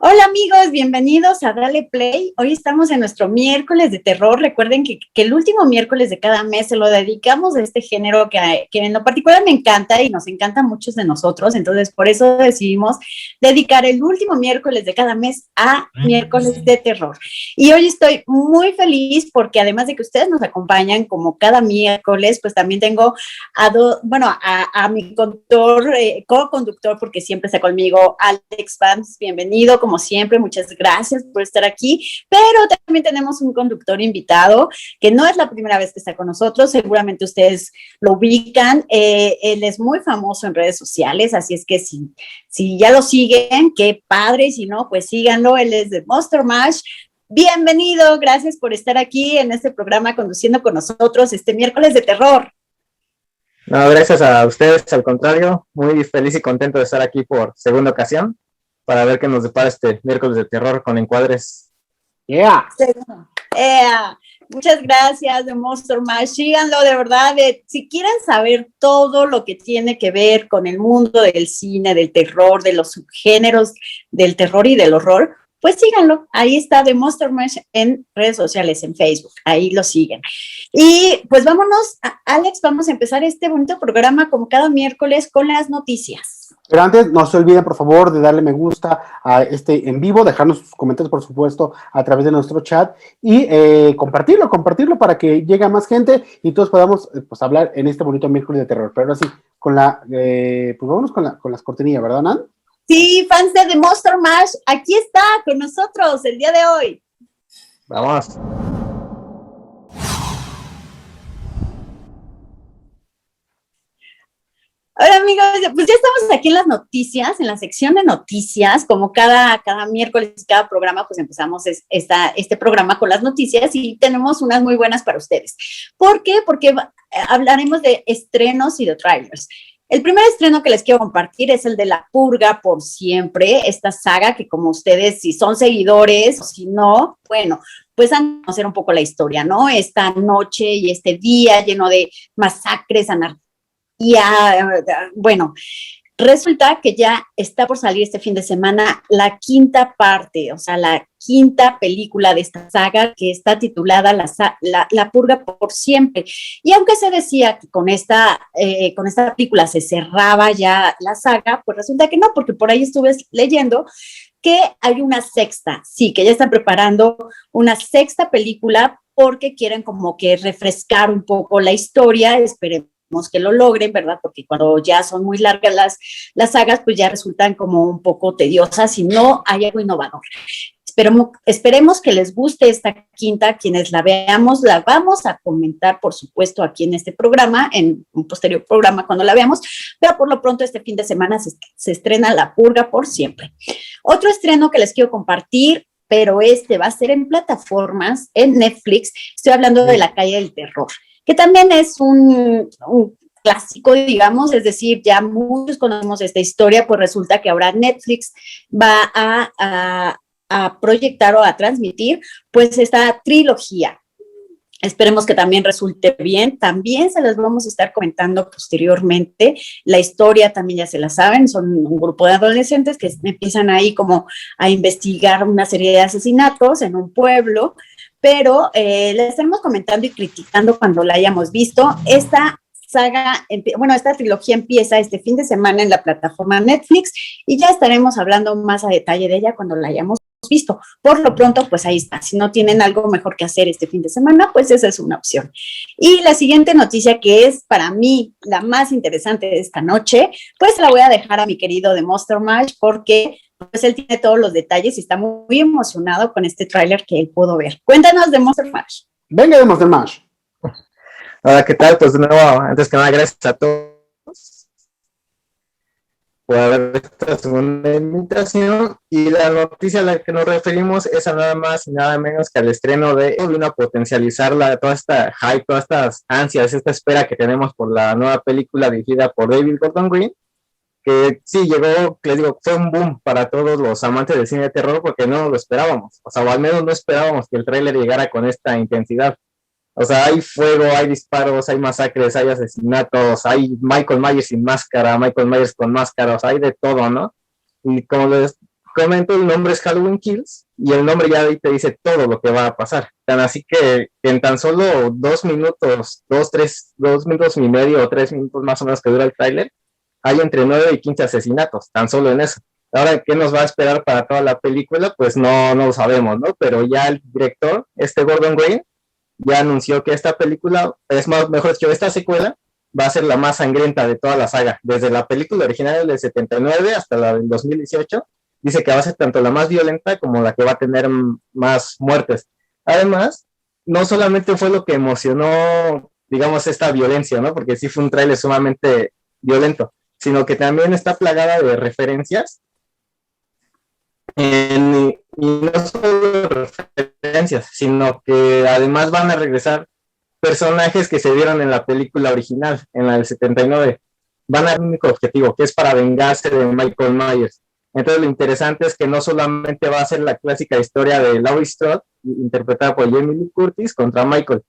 Hola amigos, bienvenidos a Dale Play. Hoy estamos en nuestro miércoles de terror. Recuerden que el último miércoles de cada mes se lo dedicamos a este género que en lo particular me encanta y nos encanta a muchos de nosotros. Entonces, por eso decidimos dedicar el último miércoles de cada mes a miércoles de terror. Y hoy estoy muy feliz porque además de que ustedes nos acompañan como cada miércoles, pues también tengo a mi conductor, co-conductor, porque siempre está conmigo, Alex Vance. Bienvenido, como siempre, muchas gracias por estar aquí, pero también tenemos un conductor invitado, que no es la primera vez que está con nosotros, seguramente ustedes lo ubican, él es muy famoso en redes sociales, así es que si ya lo siguen, qué padre, y si no, pues síganlo, él es de Monster Mash. Bienvenido, gracias por estar aquí en este programa conduciendo con nosotros este miércoles de terror. No, gracias a ustedes, al contrario, muy feliz y contento de estar aquí por segunda ocasión para ver qué nos depara este miércoles de terror con encuadres. Yeah. Muchas gracias de Monster Mash, síganlo de verdad, si quieren saber todo lo que tiene que ver con el mundo del cine, del terror, de los subgéneros del terror y del horror, pues síganlo, ahí está de Monster Mash en redes sociales, en Facebook, ahí lo siguen. Y pues vámonos, Alex, vamos a empezar este bonito programa como cada miércoles con las noticias. Pero antes, no se olviden, por favor, de darle me gusta a este en vivo, dejarnos sus comentarios, por supuesto, a través de nuestro chat y compartirlo para que llegue a más gente y todos podamos pues, hablar en este bonito miércoles de terror. Pero ahora sí, pues vámonos con las cortinillas, ¿verdad, Nan? Sí, fans de The Monster Mash, aquí está con nosotros el día de hoy. Vamos. Hola amigos, pues ya estamos aquí en las noticias, en la sección de noticias, como cada miércoles, cada programa, pues empezamos este programa con las noticias y tenemos unas muy buenas para ustedes. ¿Por qué? Porque hablaremos de estrenos y de trailers. El primer estreno que les quiero compartir es el de La Purga por Siempre, esta saga que como ustedes, si son seguidores o si no, bueno, pues han de conocer un poco la historia, ¿no? Esta noche y este día lleno de masacres, anarquía, bueno, resulta que ya está por salir este fin de semana la quinta parte, o sea, la quinta película de esta saga que está titulada La Purga por Siempre. Y aunque se decía que con esta película se cerraba ya la saga, pues resulta que no, porque por ahí estuve leyendo que hay una sexta, sí, que ya están preparando una sexta película porque quieren como que refrescar un poco la historia, esperemos que lo logren, ¿verdad? Porque cuando ya son muy largas las sagas, pues ya resultan como un poco tediosas y no hay algo innovador. Esperemos que les guste esta quinta, quienes la veamos, la vamos a comentar, por supuesto, aquí en este programa, en un posterior programa cuando la veamos, pero por lo pronto este fin de semana se estrena La Purga por Siempre. Otro estreno que les quiero compartir, pero este va a ser en plataformas, en Netflix, estoy hablando de La Calle del Terror, que también es un clásico, digamos, es decir, ya muchos conocemos esta historia, pues resulta que ahora Netflix va a proyectar o a transmitir, pues esta trilogía. Esperemos que también resulte bien. También se las vamos a estar comentando posteriormente. La historia también ya se la saben. Son un grupo de adolescentes que empiezan ahí como a investigar una serie de asesinatos en un pueblo, pero la estaremos comentando y criticando cuando la hayamos visto. Esta trilogía empieza este fin de semana en la plataforma Netflix y ya estaremos hablando más a detalle de ella cuando la hayamos visto. Por lo pronto, pues ahí está. Si no tienen algo mejor que hacer este fin de semana, pues esa es una opción. Y la siguiente noticia, que es para mí la más interesante de esta noche, pues la voy a dejar a mi querido de Monster Mash porque pues él tiene todos los detalles y está muy emocionado con este tráiler que él pudo ver. Cuéntanos de Monster Mash. Venga de Monster Mash. Hola, ¿qué tal? Pues de nuevo, antes que nada, gracias a todos por haber esta segunda invitación. Y la noticia a la que nos referimos es a nada más y nada menos que al estreno de vino a potencializar toda esta hype, todas estas ansias, esta espera que tenemos por la nueva película dirigida por David Gordon Green, que sí llegó, les digo, fue un boom para todos los amantes del cine de terror porque no lo esperábamos, o sea, o al menos no esperábamos que el tráiler llegara con esta intensidad. O sea, hay fuego, hay disparos, hay masacres, hay asesinatos, hay Michael Myers sin máscara, Michael Myers con máscara, o sea, hay de todo, ¿no? Y como comento, el nombre es Halloween Kills, y el nombre ya ahí te dice todo lo que va a pasar. Tan así que en tan solo 2 minutos, 2 minutos y medio o 3 minutos más o menos que dura el tráiler, hay entre 9 y 15 asesinatos, tan solo en eso. Ahora, ¿qué nos va a esperar para toda la película? Pues no lo sabemos, ¿no? Pero ya el director, Gordon Green, ya anunció que esta película, mejor dicho, esta secuela, va a ser la más sangrienta de toda la saga. Desde la película original del 79 hasta la del 2018, dice que va a ser tanto la más violenta como la que va a tener más muertes. Además, no solamente fue lo que emocionó, digamos, esta violencia, ¿no? Porque sí fue un tráiler sumamente violento, sino que también está plagada de referencias y no solo referencias, sino que además van a regresar personajes que se vieron en la película original, en la del 79. Van a un único objetivo, que es para vengarse de Michael Myers. Entonces lo interesante es que no solamente va a ser la clásica historia de Laurie Strode, interpretada por Jamie Lee Curtis, contra Michael,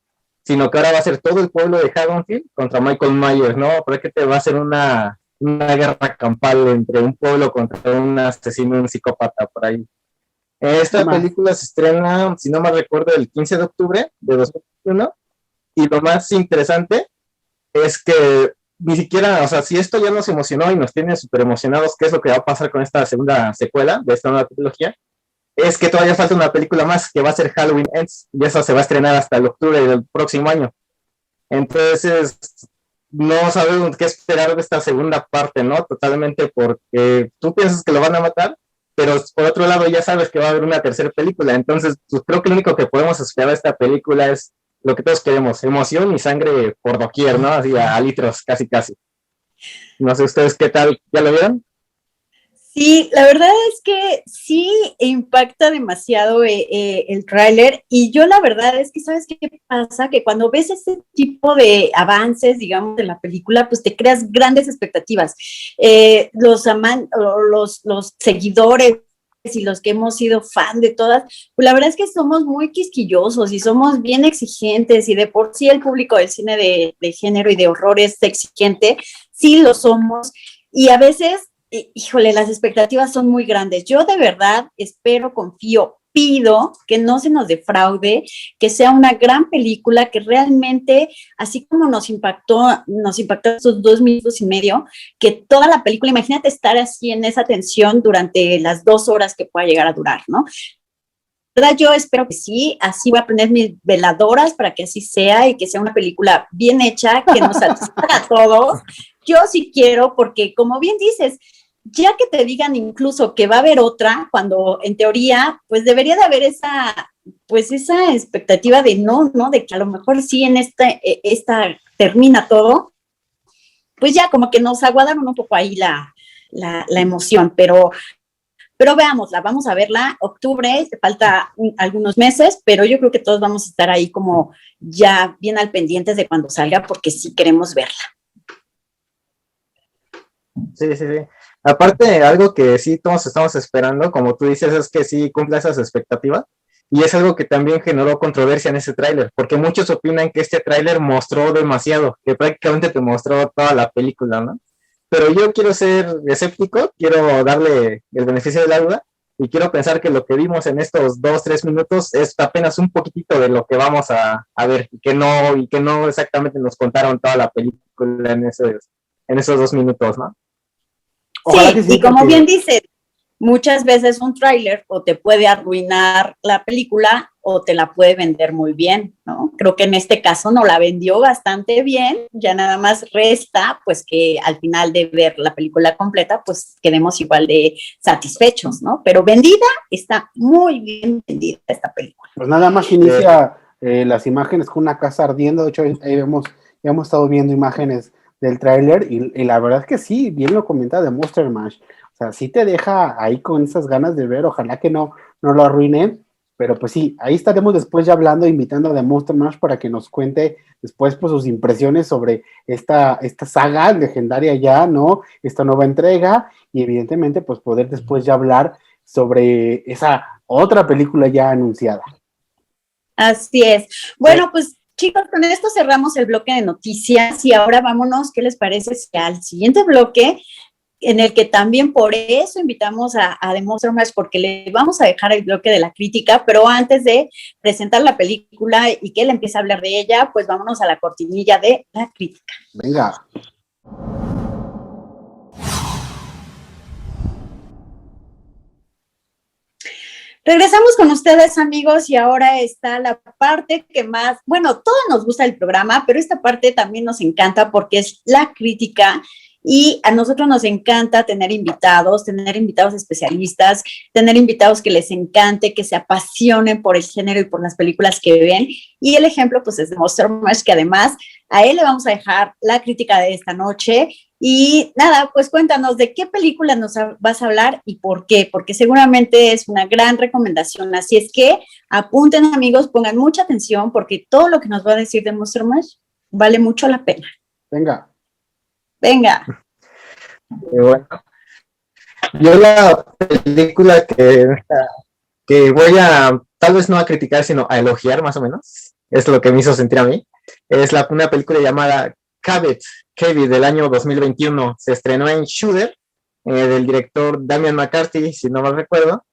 sino que ahora va a ser todo el pueblo de Haddonfield contra Michael Myers, ¿no? Porque va a ser una guerra campal entre un pueblo contra un asesino, un psicópata por ahí. Esta película se estrena, si no me recuerdo, el 15 de octubre de 2021, y lo más interesante es que ni siquiera, o sea, si esto ya nos emocionó y nos tiene súper emocionados, ¿qué es lo que va a pasar con esta segunda secuela de esta nueva trilogía? Es que todavía falta una película más que va a ser Halloween Ends, y esa se va a estrenar hasta el octubre del próximo año. Entonces, no sabemos qué esperar de esta segunda parte, ¿no? Totalmente, porque tú piensas que lo van a matar, pero por otro lado ya sabes que va a haber una tercera película. Entonces, pues creo que lo único que podemos esperar de esta película es lo que todos queremos, emoción y sangre por doquier, ¿no? Así a litros, casi, casi. No sé ustedes qué tal, ¿ya lo vieron? Sí, la verdad es que sí impacta demasiado el tráiler, y yo la verdad es que, ¿sabes qué pasa? Que cuando ves ese tipo de avances, digamos, de la película, pues te creas grandes expectativas. Los seguidores y los que hemos sido fan de todas, pues la verdad es que somos muy quisquillosos y somos bien exigentes, y de por sí el público del cine de género y de horror es exigente, sí lo somos, y a veces híjole, las expectativas son muy grandes. Yo de verdad espero, confío, pido que no se nos defraude, que sea una gran película, que realmente, así como nos impactó esos 2 minutos y medio, que toda la película, imagínate estar así en esa tensión durante las 2 horas que pueda llegar a durar, ¿no? ¿Verdad? Yo espero que sí, así voy a poner mis veladoras para que así sea y que sea una película bien hecha, que nos satisfaga a todos. Yo sí quiero, porque como bien dices, ya que te digan incluso que va a haber otra, cuando en teoría, pues debería de haber esa expectativa de no, de que a lo mejor sí en esta termina todo, pues ya como que nos aguardaron un poco ahí la emoción, pero veámosla, vamos a verla, octubre, falta algunos meses, pero yo creo que todos vamos a estar ahí como ya bien al pendientes de cuando salga, porque sí queremos verla. Sí, sí, sí. Aparte, algo que sí todos estamos esperando, como tú dices, es que sí cumpla esas expectativas, y es algo que también generó controversia en ese tráiler, porque muchos opinan que este tráiler mostró demasiado, que prácticamente te mostró toda la película, ¿no? Pero yo quiero ser escéptico, quiero darle el beneficio de la duda, y quiero pensar que lo que vimos en estos 2, 3 minutos es apenas un poquitito de lo que vamos a ver, y que no exactamente nos contaron toda la película en esos 2 minutos, ¿no? Ojalá Sí, que sí, y como porque bien dice, muchas veces un tráiler o te puede arruinar la película o te la puede vender muy bien, ¿no? Creo que en este caso no la vendió bastante bien, ya nada más resta pues que al final de ver la película completa pues quedemos igual de satisfechos, ¿no? Pero vendida, está muy bien vendida esta película. pues nada más inicia las imágenes con una casa ardiendo. De hecho, ahí hemos estado viendo imágenes del tráiler y la verdad es que sí, bien lo comenta de Monster Mash. O sea, sí te deja ahí con esas ganas de ver, ojalá que no lo arruinen, pero pues sí, ahí estaremos después ya hablando, invitando a The Monster Mash para que nos cuente después pues sus impresiones sobre esta saga legendaria ya, ¿no? Esta nueva entrega, y evidentemente pues poder después ya hablar sobre esa otra película ya anunciada. Así es. Bueno, pues chicos, con esto cerramos el bloque de noticias y ahora vámonos, ¿qué les parece si al siguiente bloque en el que también por eso invitamos a The Monster Mash, porque le vamos a dejar el bloque de la crítica, pero antes de presentar la película y que él empiece a hablar de ella, pues vámonos a la cortinilla de la crítica. Venga. Regresamos con ustedes, amigos, y ahora está la parte que más, bueno, todo nos gusta del programa, pero esta parte también nos encanta porque es la crítica y a nosotros nos encanta tener invitados especialistas, tener invitados que les encante, que se apasionen por el género y por las películas que ven. Y el ejemplo, pues, es de Monster Mash, que además a él le vamos a dejar la crítica de esta noche. Y nada, pues cuéntanos de qué película nos vas a hablar y por qué, porque seguramente es una gran recomendación. Así es que apunten, amigos, pongan mucha atención porque todo lo que nos va a decir de Monster Mash vale mucho la pena. Venga. Venga. Bueno, yo la película que voy a, tal vez no a criticar, sino a elogiar más o menos, es lo que me hizo sentir a mí, es una película llamada Cavett del año 2021. Se estrenó en Shudder, del director Damian McCarthy, si no mal recuerdo.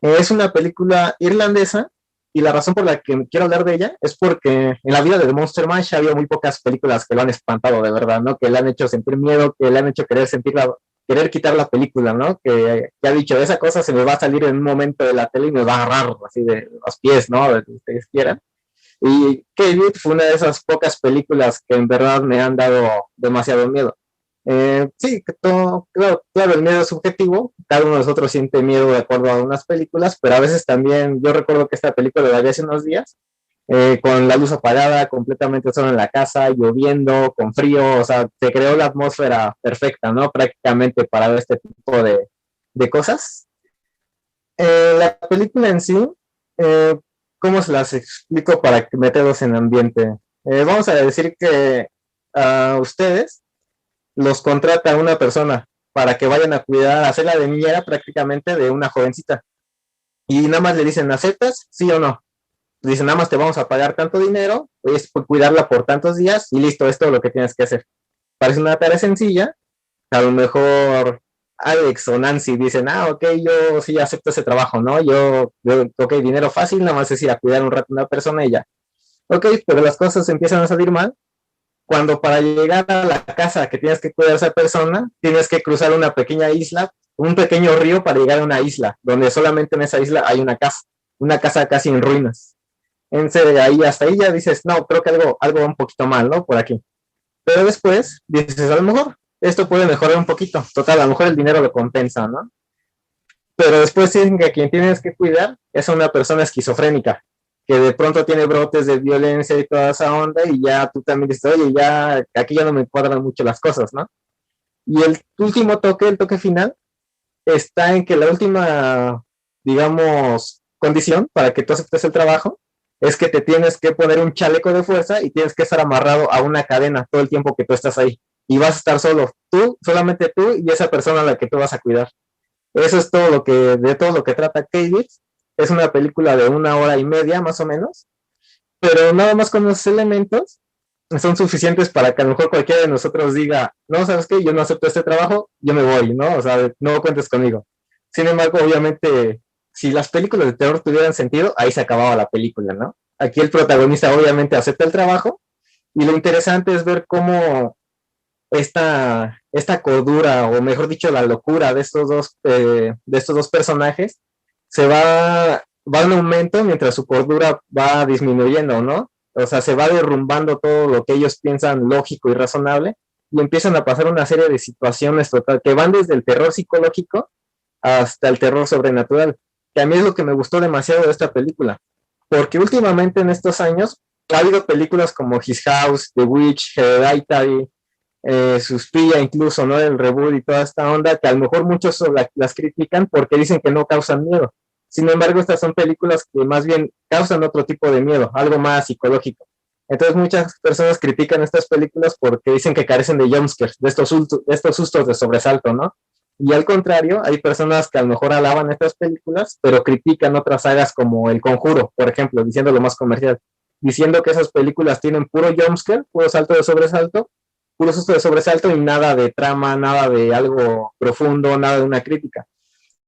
Es una película irlandesa y la razón por la que quiero hablar de ella es porque en la vida de The Monster Mash ha habido muy pocas películas que lo han espantado de verdad, ¿no? Que le han hecho sentir miedo, que le han hecho querer quitar la película, ¿no? Que ha dicho, esa cosa se me va a salir en un momento de la tele y me va a agarrar así de los pies, ¿no? De lo que ustedes quieran. Y K-Beat fue una de esas pocas películas que en verdad me han dado demasiado miedo. Sí, claro, el miedo es subjetivo, cada uno de nosotros siente miedo de acuerdo a unas películas, pero a veces también, yo recuerdo que esta película la vi hace unos días, con la luz apagada, completamente solo en la casa, lloviendo, con frío, o sea, se creó la atmósfera perfecta, ¿no? Prácticamente para ver este tipo de cosas. La película en sí, ¿cómo se las explico para meterlos en ambiente? Vamos a decir que a ustedes los contrata una persona para que vayan a cuidar, a hacer la de niñera prácticamente de una jovencita. Y nada más le dicen, ¿aceptas? ¿Sí o no? Dicen, nada más te vamos a pagar tanto dinero, es por cuidarla por tantos días y listo, es todo lo que tienes que hacer. Parece una tarea sencilla, a lo mejor Alex o Nancy dicen, ok, yo sí acepto ese trabajo, ¿no? Ok, dinero fácil, nada más es ir a cuidar un rato a una persona y ya. Ok, pero las cosas empiezan a salir mal cuando para llegar a la casa que tienes que cuidar a esa persona, tienes que cruzar una pequeña isla, un pequeño río para llegar a una isla, donde solamente en esa isla hay una casa casi en ruinas. Entonces, ahí hasta ahí ya dices, no, creo que algo va un poquito mal, ¿no? Por aquí. Pero después dices, a lo mejor esto puede mejorar un poquito. Total, a lo mejor el dinero lo compensa, ¿no? Pero después dicen que a quien tienes que cuidar es a una persona esquizofrénica, que de pronto tiene brotes de violencia y toda esa onda, y ya tú también dices, oye, ya aquí ya no me cuadran mucho las cosas, ¿no? Y el último toque, el toque final, está en que la última, digamos, condición para que tú aceptes el trabajo es que te tienes que poner un chaleco de fuerza y tienes que estar amarrado a una cadena todo el tiempo que tú estás ahí. Y vas a estar solo, tú, solamente tú y esa persona a la que tú vas a cuidar. Eso es de todo lo que trata K-Beat. Es una película de 1 hora y media más o menos, pero nada más con los elementos son suficientes para que a lo mejor cualquiera de nosotros diga, no, ¿sabes qué? Yo no acepto este trabajo, yo me voy, ¿no? O sea, no cuentes conmigo. Sin embargo, obviamente, si las películas de terror tuvieran sentido, ahí se acababa la película, ¿no? Aquí el protagonista obviamente acepta el trabajo y lo interesante es ver cómo esta cordura, o mejor dicho, la locura de estos dos personajes va en aumento mientras su cordura va disminuyendo, ¿no? O sea, se va derrumbando todo lo que ellos piensan lógico y razonable y empiezan a pasar una serie de situaciones total, que van desde el terror psicológico hasta el terror sobrenatural, que a mí es lo que me gustó demasiado de esta película, porque últimamente en estos años ha habido películas como His House, The Witch, Hereditary, Suspiria incluso, ¿no? El reboot y toda esta onda, que a lo mejor muchos las critican porque dicen que no causan miedo. Sin embargo, estas son películas que más bien causan otro tipo de miedo, algo más psicológico. Entonces muchas personas critican estas películas porque dicen que carecen de jumpscares, de estos sustos de sobresalto, ¿no? Y al contrario, hay personas que a lo mejor alaban estas películas, pero critican otras sagas como El Conjuro, por ejemplo, diciendo lo más comercial, diciendo que esas películas tienen puro jumpscare, puro salto de sobresalto, puro susto de sobresalto y nada de trama, nada de algo profundo, nada de una crítica.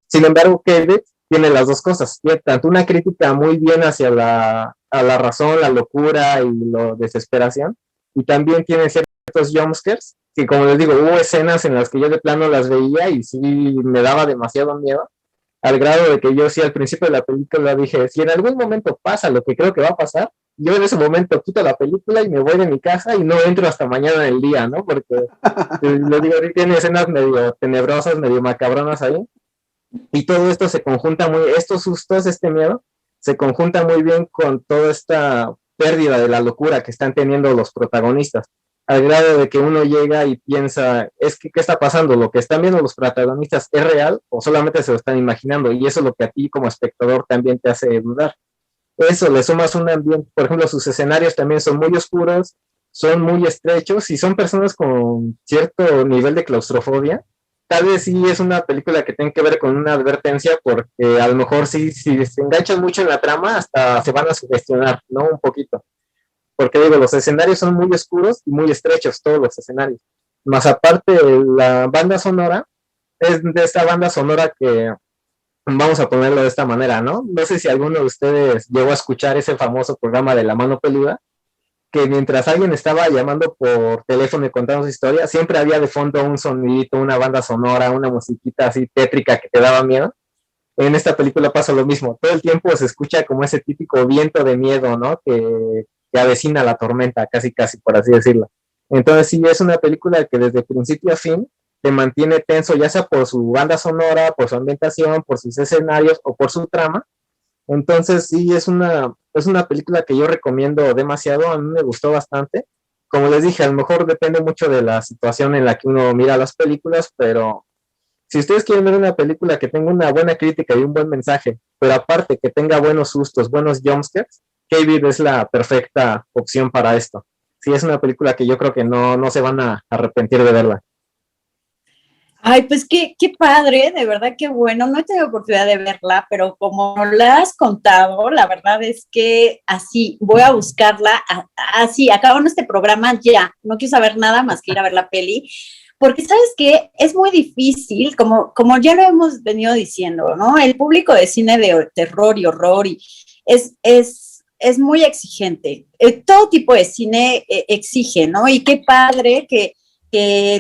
Sin embargo, Kevin tiene las dos cosas, tiene tanto una crítica muy bien hacia a la razón, la locura y la desesperación, y también tiene ciertos jumpscares, que como les digo, hubo escenas en las que yo de plano las veía y sí me daba demasiado miedo, al grado de que yo sí al principio de la película dije, si en algún momento pasa lo que creo que va a pasar, yo en ese momento quito la película y me voy de mi casa y no entro hasta mañana del día, ¿no? Porque les digo, tiene escenas medio tenebrosas, medio macabronas ahí, y todo esto se conjunta estos sustos, este miedo, se conjunta muy bien con toda esta pérdida de la locura que están teniendo los protagonistas, al grado de que uno llega y piensa, ¿qué está pasando? ¿Lo que están viendo los protagonistas es real o solamente se lo están imaginando? Y eso es lo que a ti como espectador también te hace dudar. Eso, le sumas un ambiente, por ejemplo, sus escenarios también son muy oscuros, son muy estrechos y son personas con cierto nivel de claustrofobia. Tal vez sí es una película que tiene que ver con una advertencia porque a lo mejor sí, si se enganchan mucho en la trama hasta se van a sugestionar, ¿no? Un poquito. Porque digo, los escenarios son muy oscuros y muy estrechos, todos los escenarios. Más aparte, la banda sonora es de esta banda sonora que, vamos a ponerlo de esta manera, ¿no? No sé si alguno de ustedes llegó a escuchar ese famoso programa de La Mano Peluda, que mientras alguien estaba llamando por teléfono y contando su historia, siempre había de fondo un sonidito, una banda sonora, una musiquita así tétrica que te daba miedo. En esta película pasa lo mismo, todo el tiempo se escucha como ese típico viento de miedo, ¿no? Que avecina la tormenta, casi casi, por así decirlo. Entonces sí, es una película que desde principio a fin te mantiene tenso, ya sea por su banda sonora, por su ambientación, por sus escenarios o por su trama. Entonces sí, es una película que yo recomiendo demasiado, a mí me gustó bastante. Como les dije, a lo mejor depende mucho de la situación en la que uno mira las películas, pero si ustedes quieren ver una película que tenga una buena crítica y un buen mensaje, pero aparte que tenga buenos sustos, buenos jumpscares, K-Beat es la perfecta opción para esto. Sí, es una película que yo creo que no se van a arrepentir de verla. Ay, pues qué padre, de verdad qué bueno. No he tenido oportunidad de verla, pero como la has contado, la verdad es que así voy a buscarla, así, acabando este programa ya, no quiero saber nada más que ir a ver la peli, porque sabes que es muy difícil, como ya lo hemos venido diciendo, ¿no? El público de cine de terror y horror es muy exigente. Todo tipo de cine exige, ¿no? Y qué padre que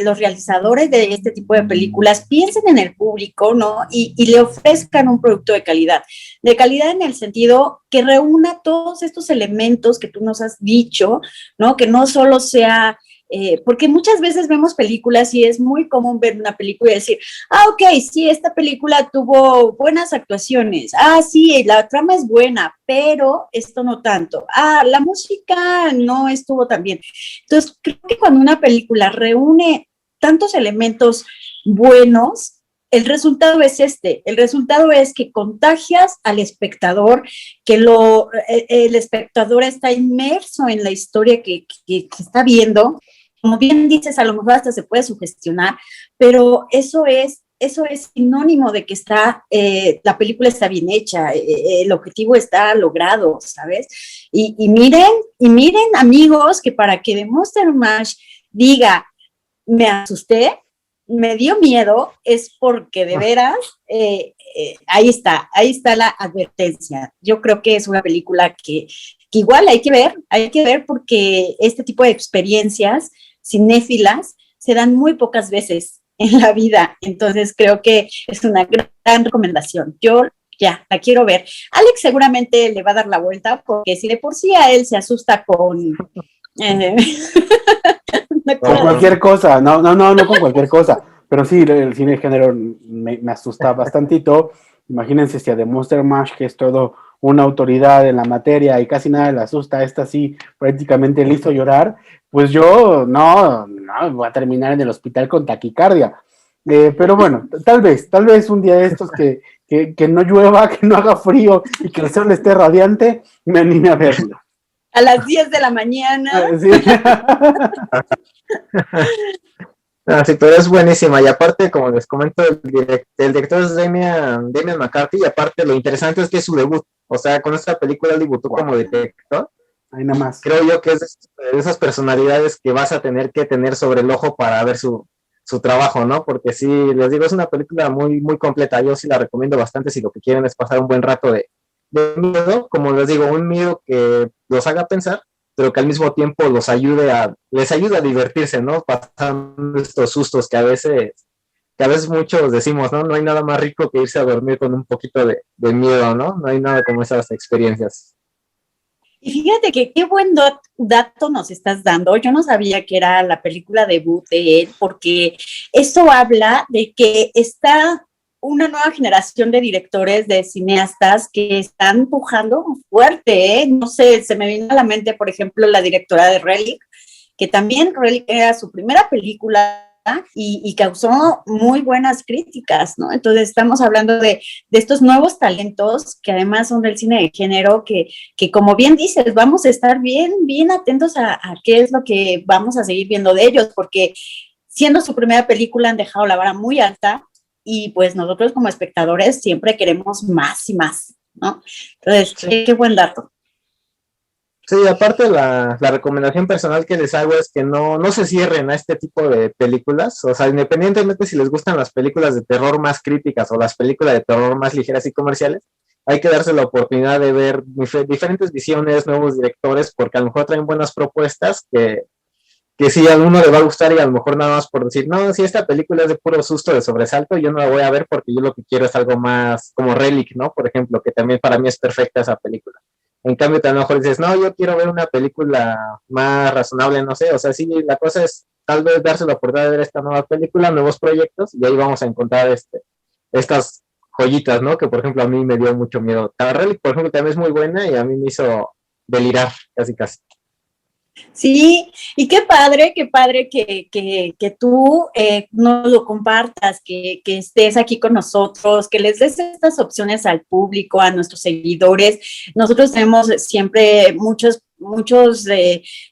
los realizadores de este tipo de películas piensen en el público, ¿no? Y le ofrezcan un producto de calidad en el sentido que reúna todos estos elementos que tú nos has dicho, ¿no? Que no solo sea, porque muchas veces vemos películas y es muy común ver una película y decir, ok, sí, esta película tuvo buenas actuaciones, sí, la trama es buena, pero esto no tanto, la música no estuvo tan bien. Entonces, creo que cuando una película reúne tantos elementos buenos, el resultado es el resultado es que contagias al espectador, que el espectador está inmerso en la historia que está viendo. Como bien dices, a lo mejor hasta se puede sugestionar, pero eso es sinónimo de que la película está bien hecha, el objetivo está logrado, ¿sabes? Y miren, amigos, que para que The Monster Mash diga, me asusté, me dio miedo, es porque de veras, ahí está la advertencia. Yo creo que es una película que igual hay que ver porque este tipo de experiencias cinéfilas se dan muy pocas veces en la vida, entonces creo que es una gran recomendación. Yo ya la quiero ver. Alex seguramente le va a dar la vuelta porque si de por sí a él se asusta con con cualquier cosa, no con cualquier cosa, pero sí, el cine de género me asusta bastantito. Imagínense si a The Monster Mash, que es todo una autoridad en la materia y casi nada le asusta, esta sí prácticamente le hizo llorar, pues yo no voy a terminar en el hospital con taquicardia. Pero bueno, tal vez un día de estos que no llueva, que no haga frío y que el sol esté radiante, me anime a verlo. A las 10 de la mañana. Sí. Sí, pero es buenísima y aparte, como les comento, el director es Damian McCarthy y aparte lo interesante es que es su debut, o sea, con esta película él debutó como director ahí nada más. Creo yo que es de esas personalidades que vas a tener que tener sobre el ojo para ver su trabajo, ¿no? Porque sí, les digo, es una película muy, muy completa. Yo sí la recomiendo bastante si lo que quieren es pasar un buen rato de miedo, como les digo, un miedo que los haga pensar, pero que al mismo tiempo les ayuda a divertirse, ¿no? Pasando estos sustos que a veces muchos decimos, ¿no? No hay nada más rico que irse a dormir con un poquito de miedo, ¿no? No hay nada como esas experiencias. Y fíjate que qué buen dato nos estás dando. Yo no sabía que era la película debut de él, porque eso habla de que está una nueva generación de directores, de cineastas que están pujando fuerte, ¿eh? No sé, se me vino a la mente, por ejemplo, la directora de Relic, que también Relic era su primera película y causó muy buenas críticas, ¿no? Entonces estamos hablando de estos nuevos talentos que además son del cine de género, que como bien dices, vamos a estar bien, bien atentos a qué es lo que vamos a seguir viendo de ellos, porque siendo su primera película han dejado la vara muy alta y pues nosotros como espectadores siempre queremos más y más, ¿no? Entonces, Sí. qué buen dato. Sí, aparte la recomendación personal que les hago es que no se cierren a este tipo de películas, o sea, independientemente si les gustan las películas de terror más críticas o las películas de terror más ligeras y comerciales, hay que darse la oportunidad de ver diferentes visiones, nuevos directores, porque a lo mejor traen buenas propuestas que sí a uno le va a gustar y a lo mejor nada más por decir, no, si esta película es de puro susto, de sobresalto, yo no la voy a ver porque yo lo que quiero es algo más como Relic, ¿no? Por ejemplo, que también para mí es perfecta esa película. En cambio, a lo mejor dices, no, yo quiero ver una película más razonable, no sé, o sea, sí, la cosa es tal vez darse la oportunidad de ver esta nueva película, nuevos proyectos, y ahí vamos a encontrar estas joyitas, ¿no? Que por ejemplo a mí me dio mucho miedo. La Relic, por ejemplo, también es muy buena y a mí me hizo delirar casi casi. Sí, y qué padre que tú nos lo compartas, que estés aquí con nosotros, que les des estas opciones al público, a nuestros seguidores. Nosotros tenemos siempre muchos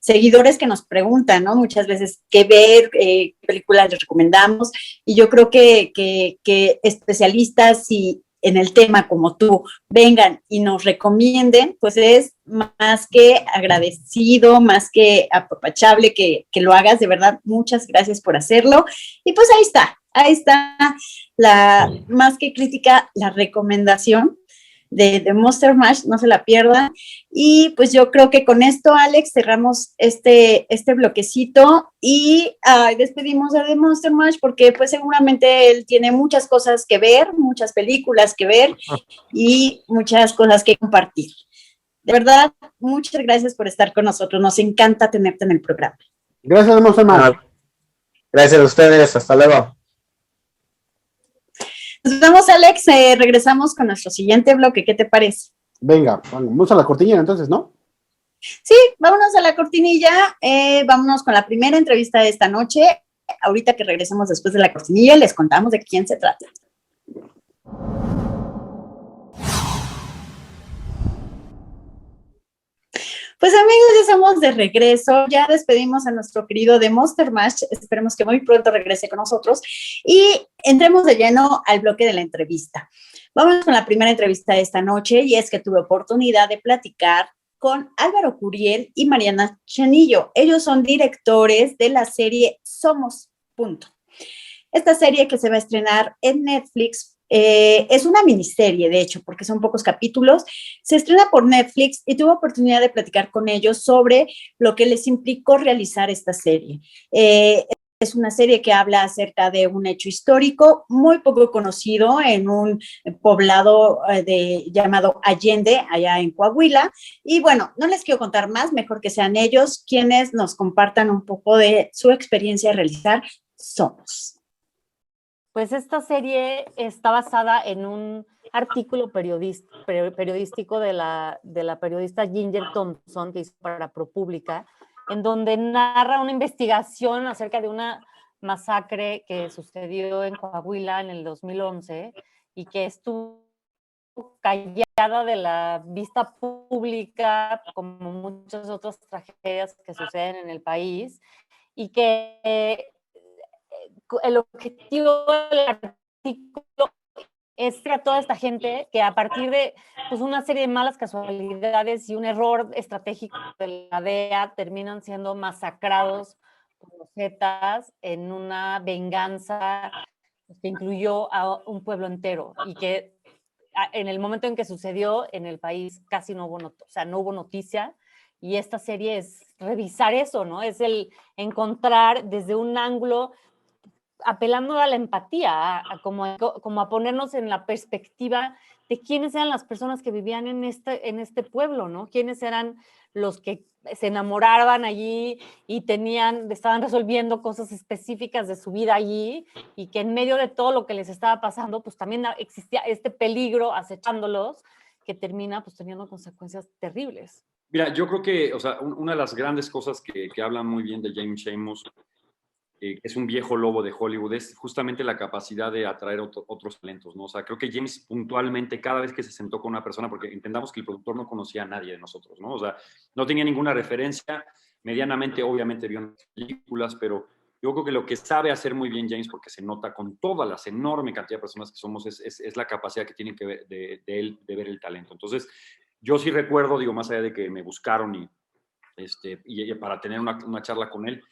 seguidores que nos preguntan, ¿no? Muchas veces qué ver, qué películas les recomendamos, y yo creo que especialistas y en el tema como tú vengan y nos recomienden, pues es más que agradecido, más que apapachable que lo hagas, de verdad, muchas gracias por hacerlo. Y pues ahí está la más que crítica, la recomendación de Monster Mash, no se la pierdan. Y pues yo creo que con esto, Alex, cerramos este bloquecito y despedimos a The Monster Mash porque pues seguramente él tiene muchas cosas que ver, muchas películas que ver y muchas cosas que compartir. De verdad, muchas gracias por estar con nosotros. Nos encanta tenerte en el programa. Gracias, Monster Mash. Gracias a ustedes, hasta luego. Nos vemos, Alex. Regresamos con nuestro siguiente bloque. ¿Qué te parece? Venga, vamos a la cortinilla entonces, ¿no? Sí, vámonos a la cortinilla. Vámonos con la primera entrevista de esta noche. Ahorita que regresemos después de la cortinilla, les contamos de quién se trata. Pues amigos, ya estamos de regreso, ya despedimos a nuestro querido de Monster Mash, esperemos que muy pronto regrese con nosotros y entremos de lleno al bloque de la entrevista. Vamos con la primera entrevista de esta noche y es que tuve oportunidad de platicar con Álvaro Curiel y Mariana Chanillo. Ellos son directores de la serie Somos, punto. Esta serie que se va a estrenar en Netflix es una miniserie, de hecho, porque son pocos capítulos. Se estrena por Netflix y tuve oportunidad de platicar con ellos sobre lo que les implicó realizar esta serie. Es una serie que habla acerca de un hecho histórico muy poco conocido en un poblado llamado Allende, allá en Coahuila. Y bueno, no les quiero contar más, mejor que sean ellos quienes nos compartan un poco de su experiencia a realizar Somos. Pues esta serie está basada en un artículo periodístico de la periodista Ginger Thompson que hizo para ProPublica, en donde narra una investigación acerca de una masacre que sucedió en Coahuila en el 2011 y que estuvo callada de la vista pública, como muchas otras tragedias que suceden en el país, y que el objetivo del artículo es a toda esta gente que a partir de pues, una serie de malas casualidades y un error estratégico de la DEA terminan siendo masacrados por los Zetas en una venganza que incluyó a un pueblo entero y que en el momento en que sucedió en el país casi no hubo, o sea, no hubo noticia, y esta serie es revisar eso, ¿no? Es el encontrar desde un ángulo apelando a la empatía, como a ponernos en la perspectiva de quiénes eran las personas que vivían en este pueblo, ¿no? Quiénes eran los que se enamoraban allí y estaban resolviendo cosas específicas de su vida allí, y que en medio de todo lo que les estaba pasando, pues también existía este peligro acechándolos que termina pues teniendo consecuencias terribles. Mira, yo creo que, o sea, una de las grandes cosas que hablan muy bien de James Sheamus, que es un viejo lobo de Hollywood, es justamente la capacidad de atraer otros talentos, ¿no? O sea, creo que James puntualmente, cada vez que se sentó con una persona, porque entendamos que el productor no conocía a nadie de nosotros, ¿no? O sea, no tenía ninguna referencia, medianamente, obviamente, vio películas, pero yo creo que lo que sabe hacer muy bien James, porque se nota con toda la enorme cantidad de personas que somos, es la capacidad que tiene que ver de él de ver el talento. Entonces, yo sí recuerdo, digo, más allá de que me buscaron y para tener una charla con él,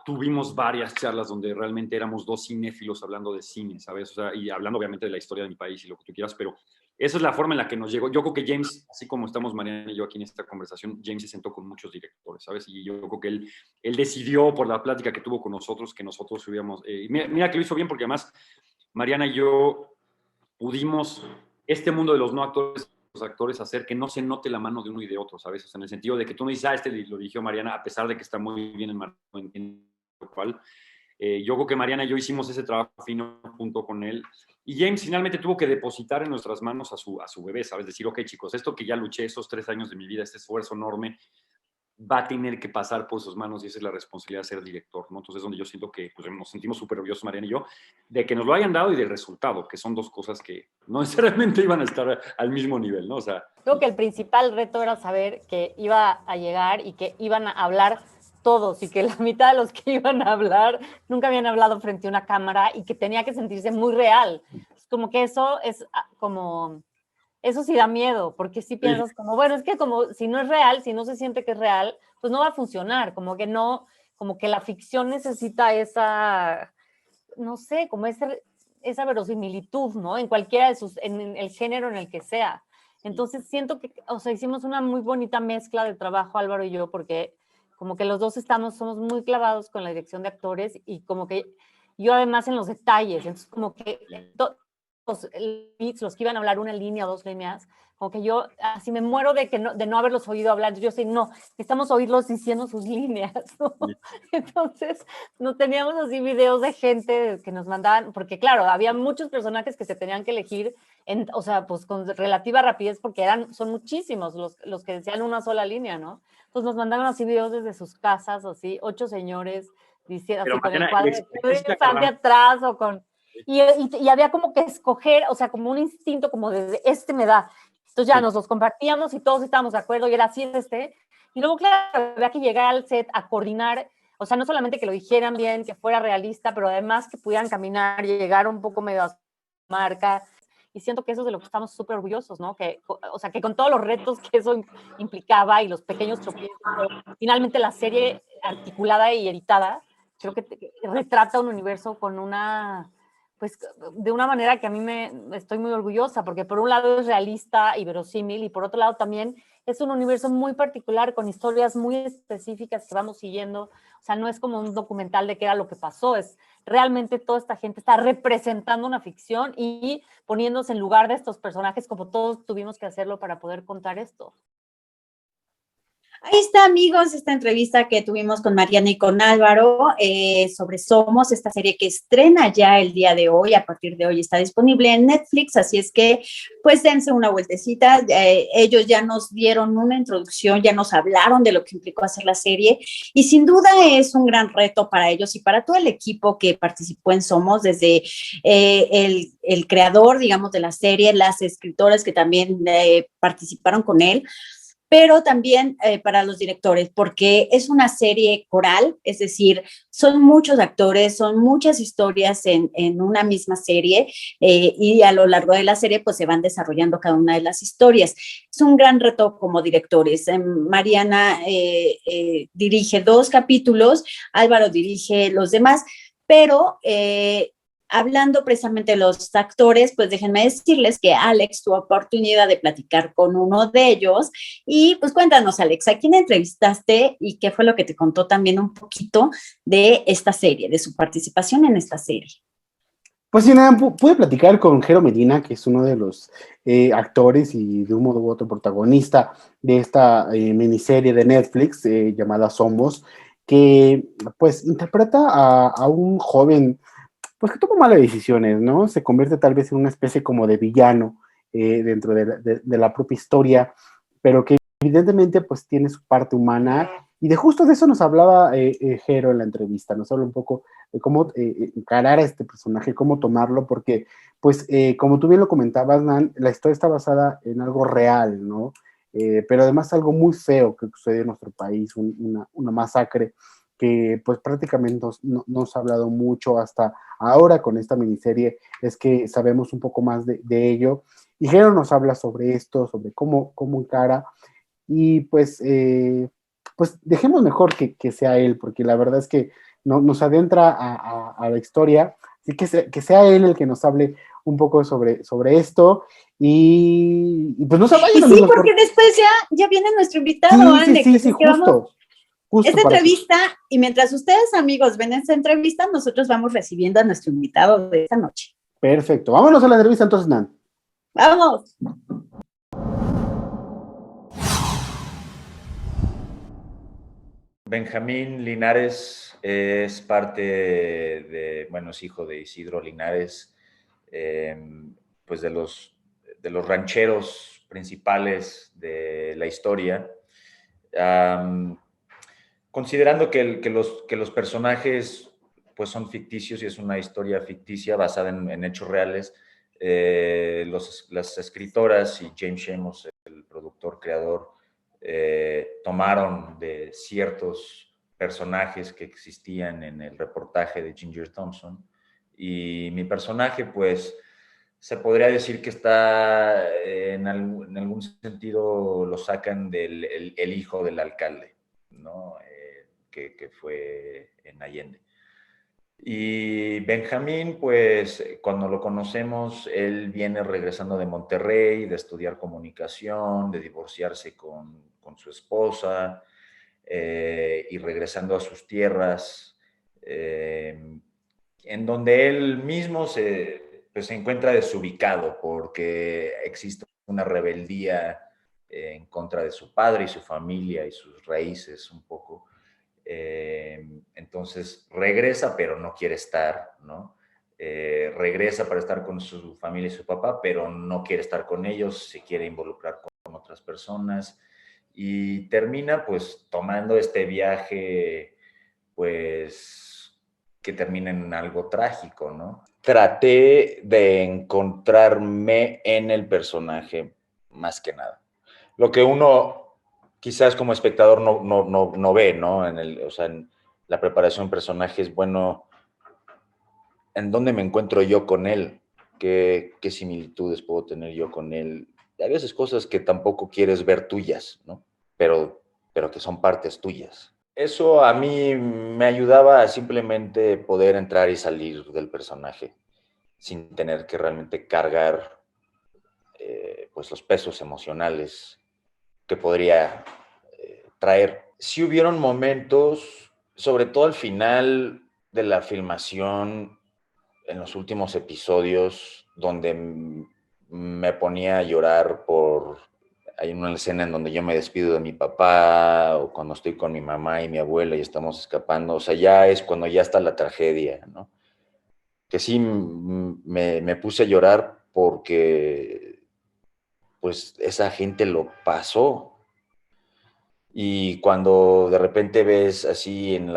tuvimos varias charlas donde realmente éramos dos cinéfilos hablando de cine, ¿sabes? O sea, y hablando obviamente de la historia de mi país y lo que tú quieras, pero esa es la forma en la que nos llegó. Yo creo que James, así como estamos Mariana y yo aquí en esta conversación, James se sentó con muchos directores, ¿sabes? Y yo creo que él decidió por la plática que tuvo con nosotros que nosotros subíamos. Mira que lo hizo bien porque además Mariana y yo pudimos este mundo de los no actores, los actores, hacer que no se note la mano de uno y de otro, ¿sabes? O sea, en el sentido de que tú no dices, este lo dirigió Mariana, a pesar de que está muy bien en lo cual yo creo que Mariana y yo hicimos ese trabajo fino junto con él, y James finalmente tuvo que depositar en nuestras manos a su bebé, ¿sabes? Decir, ok, chicos, esto que ya luché esos 3 años de mi vida, este esfuerzo enorme, va a tener que pasar por sus manos, y esa es la responsabilidad de ser director, ¿no? Entonces es donde yo siento que pues, nos sentimos súper orgullosos, Mariana y yo, de que nos lo hayan dado y del resultado, que son dos cosas que no necesariamente iban a estar al mismo nivel, ¿no? O sea, creo que el principal reto era saber que iba a llegar y que iban a hablar todos, y que la mitad de los que iban a hablar nunca habían hablado frente a una cámara, y que tenía que sentirse muy real. Es como que eso es como, eso sí da miedo, porque sí piensas como, bueno, es que como si no es real, si no se siente que es real, pues no va a funcionar, como que no, como que la ficción necesita esa, no sé, como esa verosimilitud, ¿no? En cualquiera de en el género en el que sea. Entonces siento que, o sea, hicimos una muy bonita mezcla de trabajo, Álvaro y yo, porque como que los dos somos muy clavados con la dirección de actores, y como que yo además en los detalles, entonces como que los que iban a hablar una línea o 2 líneas, como que yo así me muero de no haberlos oído hablar. Yo sé, no, necesitamos oírlos diciendo sus líneas, ¿no? Entonces no teníamos así videos de gente que nos mandaban, porque claro, había muchos personajes que se tenían que elegir, o sea, pues con relativa rapidez, porque son muchísimos los que decían una sola línea, ¿no? Entonces nos mandaban así videos desde sus casas, así, 8 señores diciendo, así con el cuadro de elefante atrás, o con... Y había como que escoger, o sea, como un instinto como de me da. Entonces ya nos los compartíamos y todos estábamos de acuerdo, y era así Y luego, claro, había que llegar al set a coordinar, o sea, no solamente que lo dijeran bien, que fuera realista, pero además que pudieran caminar y llegar un poco medio a su marca. Y siento que eso es de lo que estamos súper orgullosos, ¿no? O sea, que con todos los retos que eso implicaba y los pequeños tropiezos, finalmente la serie articulada y editada, creo que retrata un universo con pues de una manera que a mí estoy muy orgullosa, porque por un lado es realista y verosímil, y por otro lado también es un universo muy particular, con historias muy específicas que vamos siguiendo. O sea, no es como un documental de qué era lo que pasó, es realmente toda esta gente está representando una ficción y poniéndose en lugar de estos personajes, como todos tuvimos que hacerlo para poder contar esto. Ahí está, amigos, esta entrevista que tuvimos con Mariana y con Álvaro sobre Somos, esta serie que estrena ya el día de hoy. A partir de hoy está disponible en Netflix, así es que pues dense una vueltecita. Ellos ya nos dieron una introducción, ya nos hablaron de lo que implicó hacer la serie, y sin duda es un gran reto para ellos y para todo el equipo que participó en Somos, desde el creador, digamos, de la serie, las escritoras que también participaron con él. pero también para los directores, porque es una serie coral, es decir, son muchos actores, son muchas historias en una misma serie, y a lo largo de la serie pues se van desarrollando cada una de las historias. Es un gran reto como directores. Mariana dirige 2 capítulos, Álvaro dirige los demás, pero hablando precisamente de los actores, pues déjenme decirles que Alex tuvo oportunidad de platicar con uno de ellos. Y pues cuéntanos, Alex, ¿a quién entrevistaste y qué fue lo que te contó también un poquito de esta serie, de su participación en esta serie? Pues sí, nada, pude platicar con Jero Medina, que es uno de los actores y de un modo u otro protagonista de esta miniserie de Netflix llamada Somos, que pues interpreta a un joven pues que toma malas decisiones, ¿no? Se convierte tal vez en una especie como de villano dentro de la propia historia, pero que evidentemente pues tiene su parte humana y de justo de eso nos hablaba Jero en la entrevista, nos habla un poco de cómo encarar a este personaje, cómo tomarlo, porque pues como tú bien lo comentabas, Nan, la historia está basada en algo real, ¿no? Pero además algo muy feo que sucedió en nuestro país, una masacre que pues prácticamente nos ha hablado mucho hasta ahora con esta miniserie, es que sabemos un poco más de ello. Y Jero nos habla sobre esto, sobre cómo encara, y pues dejemos mejor que sea él, porque la verdad es que nos adentra a la historia, así que sea él el que nos hable un poco sobre esto, y pues no se Y vayan, sí, amigos, porque después ya viene nuestro invitado, sí, Alex, sí, así sí, es que vamos justo esta para que entrevista, y mientras ustedes, amigos, ven esta entrevista, nosotros vamos recibiendo a nuestro invitado de esta noche. perfecto. Vámonos a la entrevista entonces, Nan. ¡Vamos! Benjamín Linares es parte bueno, es hijo de Isidro Linares, pues de los rancheros principales de la historia. Considerando que los personajes pues son ficticios y es una historia ficticia basada en hechos reales, las escritoras y James Shamos, el productor, creador, tomaron de ciertos personajes que existían en el reportaje de Ginger Thompson, y mi personaje pues se podría decir que está en algún sentido lo sacan del el hijo del alcalde, ¿no? Que fue en Allende. Y Benjamín, pues cuando lo conocemos, él viene regresando de Monterrey, de estudiar comunicación, de divorciarse con su esposa, y regresando a sus tierras, en donde él mismo pues, se encuentra desubicado porque existe una rebeldía en contra de su padre y su familia y sus raíces un poco. Entonces regresa, pero no quiere estar, ¿no? Regresa para estar con su familia y su papá, pero no quiere estar con ellos, se quiere involucrar con otras personas y termina pues tomando este viaje, pues que termina en algo trágico, ¿no? Traté de encontrarme en el personaje más que nada. Lo que uno quizás como espectador no ve, ¿no? O sea, en la preparación de personaje es bueno, ¿en dónde me encuentro yo con él? ¿Qué similitudes puedo tener yo con él? Y a veces cosas que tampoco quieres ver tuyas, ¿no? Pero que son partes tuyas. Eso a mí me ayudaba a simplemente poder entrar y salir del personaje sin tener que realmente cargar pues los pesos emocionales que podría traer. Sí hubieron momentos, sobre todo al final de la filmación, en los últimos episodios, donde me ponía a llorar hay una escena en donde yo me despido de mi papá, o cuando estoy con mi mamá y mi abuela y estamos escapando, o sea, ya es cuando ya está la tragedia, ¿no? Que sí me puse a llorar porque pues esa gente lo pasó. Y cuando de repente ves así en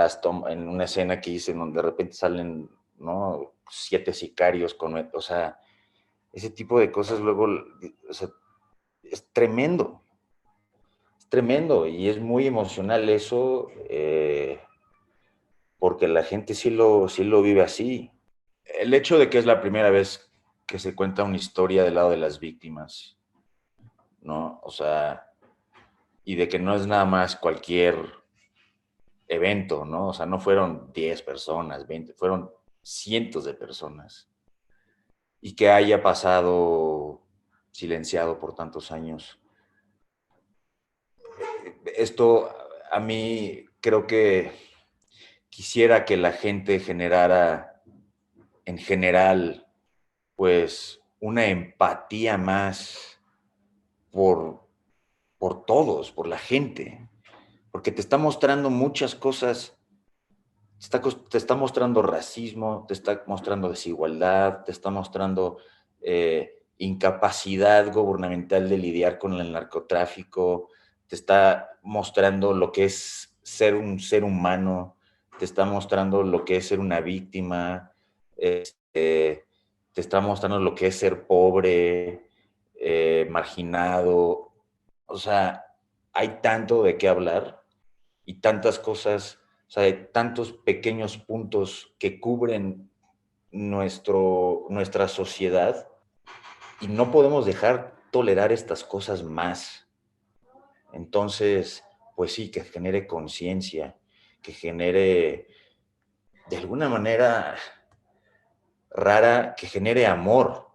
una escena que hice, donde de repente salen, ¿no? 7 sicarios o sea, ese tipo de cosas luego, o sea, es tremendo. Es tremendo y es muy emocional eso, porque la gente sí lo vive así. El hecho de que es la primera vez que se cuenta una historia del lado de las víctimas, ¿no? O sea, y de que no es nada más cualquier evento, ¿no? O sea, no fueron 10 personas, 20, fueron cientos de personas. Y que haya pasado silenciado por tantos años. Esto a mí creo que quisiera que la gente generara en general pues una empatía más por todos, por la gente, porque te está mostrando muchas cosas, te está mostrando racismo, te está mostrando desigualdad, te está mostrando incapacidad gubernamental de lidiar con el narcotráfico, te está mostrando lo que es ser un ser humano, te está mostrando lo que es ser una víctima, te está mostrando lo que es ser pobre, marginado. O sea, hay tanto de qué hablar y tantas cosas, o sea, hay tantos pequeños puntos que cubren nuestra sociedad y no podemos dejar tolerar estas cosas más. Entonces, pues sí, que genere conciencia, que genere, de alguna manera rara, que genere amor.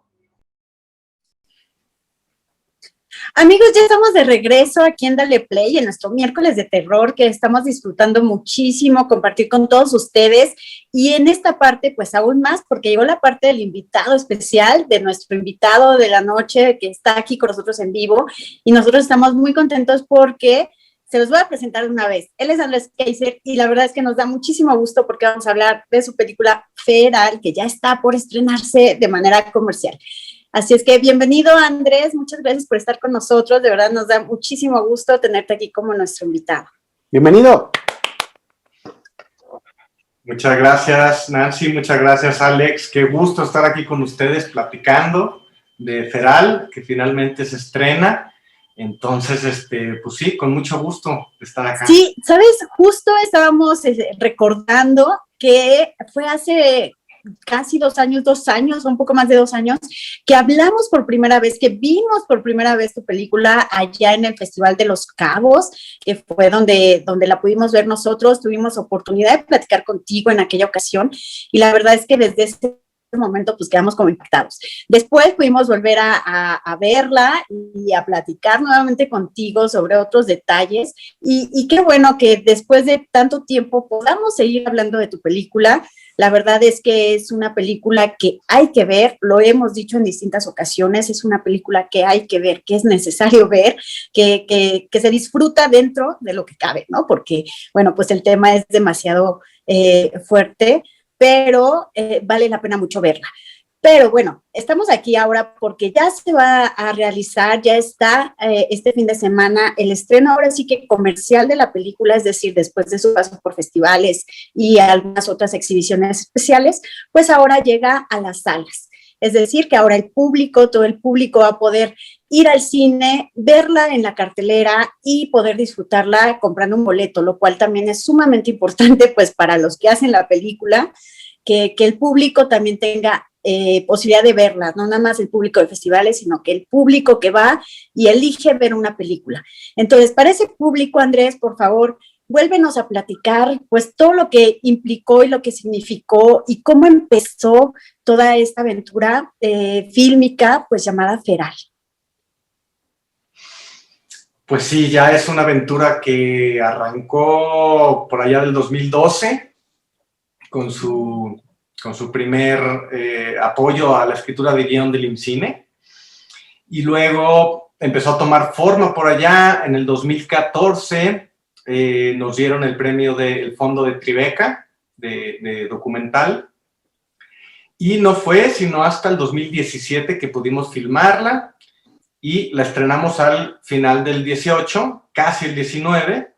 Amigos, ya estamos de regreso aquí en Dale Play, en nuestro miércoles de terror, que estamos disfrutando muchísimo compartir con todos ustedes. Y en esta parte, pues aún más, porque llegó la parte del invitado especial, de nuestro invitado de la noche, que está aquí con nosotros en vivo. Y nosotros estamos muy contentos porque se los voy a presentar una vez. Él es Andrés Kaiser y la verdad es que nos da muchísimo gusto porque vamos a hablar de su película Feral, que ya está por estrenarse de manera comercial. Así es que bienvenido, Andrés, muchas gracias por estar con nosotros, de verdad nos da muchísimo gusto tenerte aquí como nuestro invitado. Bienvenido. Muchas gracias, Nancy, muchas gracias, Alex, qué gusto estar aquí con ustedes platicando de Feral, que finalmente se estrena, entonces, pues sí, con mucho gusto estar acá. Sí, ¿sabes? Justo estábamos recordando que fue hace casi 2 años, un poco más de 2 años, que hablamos por primera vez, que vimos por primera vez tu película allá en el Festival de Los Cabos, que fue donde la pudimos ver nosotros, tuvimos oportunidad de platicar contigo en aquella ocasión, y la verdad es que desde ese momento pues quedamos como impactados. Después pudimos volver a verla y a platicar nuevamente contigo sobre otros detalles, y qué bueno que después de tanto tiempo podamos seguir hablando de tu película. La verdad es que es una película que hay que ver, lo hemos dicho en distintas ocasiones, es una película que hay que ver, que es necesario ver, que se disfruta dentro de lo que cabe, ¿no? Porque, bueno, pues el tema es demasiado fuerte, pero vale la pena mucho verla. Pero bueno, estamos aquí ahora porque ya se va a realizar, ya está este fin de semana el estreno, ahora sí que comercial de la película, es decir, después de su paso por festivales y algunas otras exhibiciones especiales, pues ahora llega a las salas. Es decir, que ahora el público, todo el público va a poder ir al cine, verla en la cartelera y poder disfrutarla comprando un boleto, lo cual también es sumamente importante pues para los que hacen la película, que el público también tenga posibilidad de verla, no nada más el público de festivales, sino que el público que va y elige ver una película. Entonces, para ese público, Andrés, por favor, vuélvenos a platicar, pues, todo lo que implicó y lo que significó y cómo empezó toda esta aventura fílmica, pues, llamada Feral. Pues sí, ya es una aventura que arrancó por allá del 2012 con su primer apoyo a la escritura de guión del IMCINE, y luego empezó a tomar forma por allá. En el 2014 nos dieron el premio del Fondo de Tribeca de documental, y no fue sino hasta el 2017 que pudimos filmarla, y la estrenamos al final del 18, casi el 19,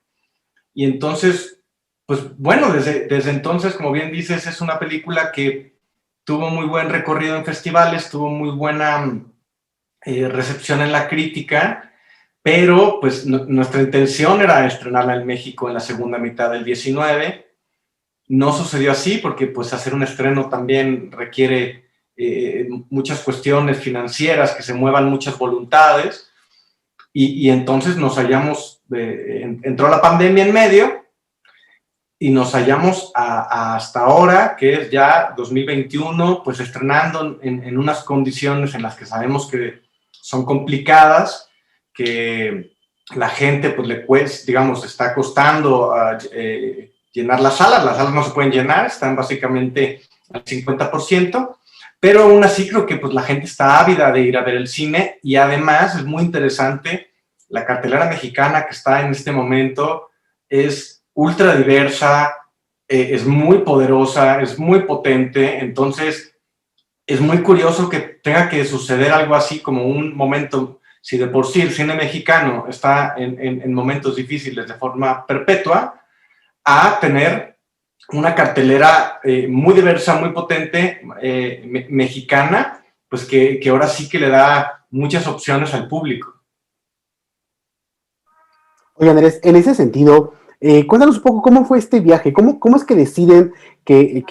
y entonces, pues bueno, desde entonces, como bien dices, es una película que tuvo muy buen recorrido en festivales, tuvo muy buena recepción en la crítica, pero pues nuestra intención era estrenarla en México en la segunda mitad del 19. No sucedió así porque pues hacer un estreno también requiere muchas cuestiones financieras, que se muevan muchas voluntades, y entonces nos hallamos, entró la pandemia en medio, y nos hallamos hasta ahora, que es ya 2021, pues estrenando en unas condiciones en las que sabemos que son complicadas, que la gente pues le cuesta, digamos, está costando llenar las salas no se pueden llenar, están básicamente al 50%, pero aún así creo que pues la gente está ávida de ir a ver el cine, y además es muy interesante, la cartelera mexicana que está en este momento es ultra diversa, es muy poderosa, es muy potente, entonces es muy curioso que tenga que suceder algo así como un momento, si de por sí el cine mexicano está en momentos difíciles de forma perpetua, a tener una cartelera muy diversa, muy potente, mexicana, pues que ahora sí que le da muchas opciones al público. Oye, Andrés, en ese sentido, cuéntanos un poco cómo fue este viaje, cómo es que deciden que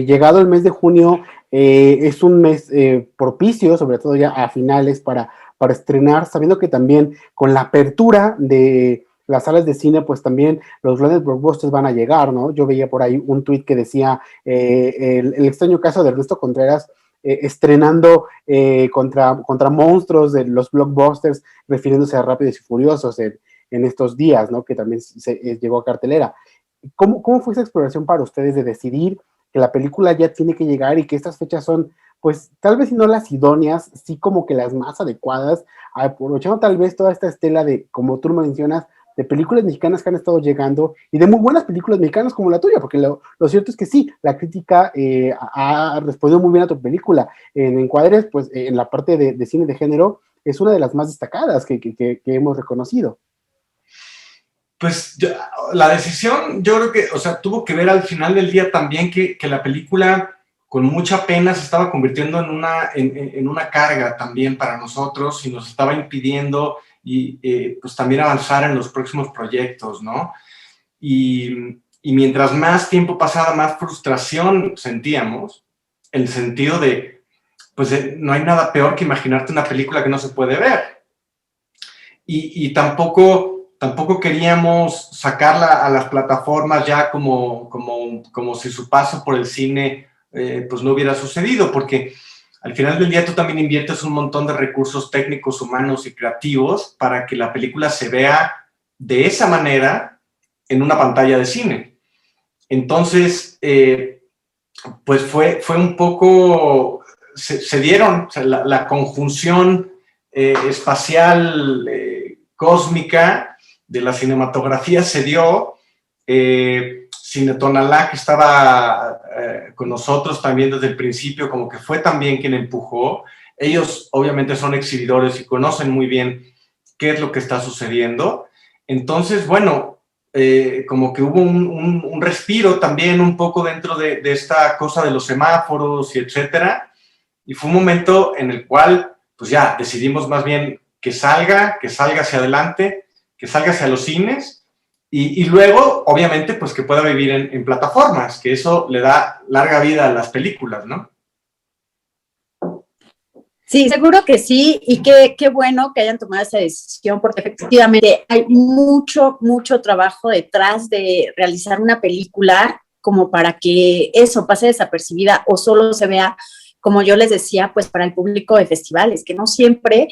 llegado el mes de junio es un mes propicio, sobre todo ya a finales, para estrenar, sabiendo que también con la apertura de las salas de cine, pues también los grandes blockbusters van a llegar, ¿no? Yo veía por ahí un tuit que decía el extraño caso de Ernesto Contreras estrenando contra monstruos de los blockbusters, refiriéndose a Rápidos y Furiosos en estos días, ¿no? Que también llegó a cartelera. ¿Cómo fue esa exploración para ustedes de decidir que la película ya tiene que llegar y que estas fechas son, pues, tal vez si no las idóneas, sí como que las más adecuadas, aprovechando tal vez toda esta estela de, como tú mencionas, de películas mexicanas que han estado llegando y de muy buenas películas mexicanas como la tuya, porque lo cierto es que sí, la crítica ha respondido muy bien a tu película. En Encuadres, pues, en la parte de cine de género, es una de las más destacadas que hemos reconocido. Pues la decisión, yo creo que, o sea, tuvo que ver al final del día también que la película con mucha pena se estaba convirtiendo en una carga también para nosotros, y nos estaba impidiendo pues también avanzar en los próximos proyectos, ¿no? Y mientras más tiempo pasaba, más frustración sentíamos, en el sentido de, pues no hay nada peor que imaginarte una película que no se puede ver. Y tampoco queríamos sacarla a las plataformas ya como si su paso por el cine pues no hubiera sucedido, porque al final del día tú también inviertes un montón de recursos técnicos, humanos y creativos para que la película se vea de esa manera en una pantalla de cine. Entonces, pues fue un poco, se dieron, o sea, la conjunción espacial, cósmica de la cinematografía se dio. Cine Tonalá, que estaba con nosotros también desde el principio, como que fue también quien empujó. Ellos obviamente son exhibidores y conocen muy bien qué es lo que está sucediendo. Entonces, bueno, como que hubo un respiro también un poco dentro de esta cosa de los semáforos y etcétera. Y fue un momento en el cual, pues ya, decidimos más bien que salga hacia adelante, que salga hacia los cines, y luego, obviamente, pues que pueda vivir en plataformas, que eso le da larga vida a las películas, ¿no? Sí, seguro que sí, y qué bueno que hayan tomado esa decisión, porque efectivamente hay mucho trabajo detrás de realizar una película como para que eso pase desapercibida o solo se vea, como yo les decía, pues para el público de festivales, que no siempre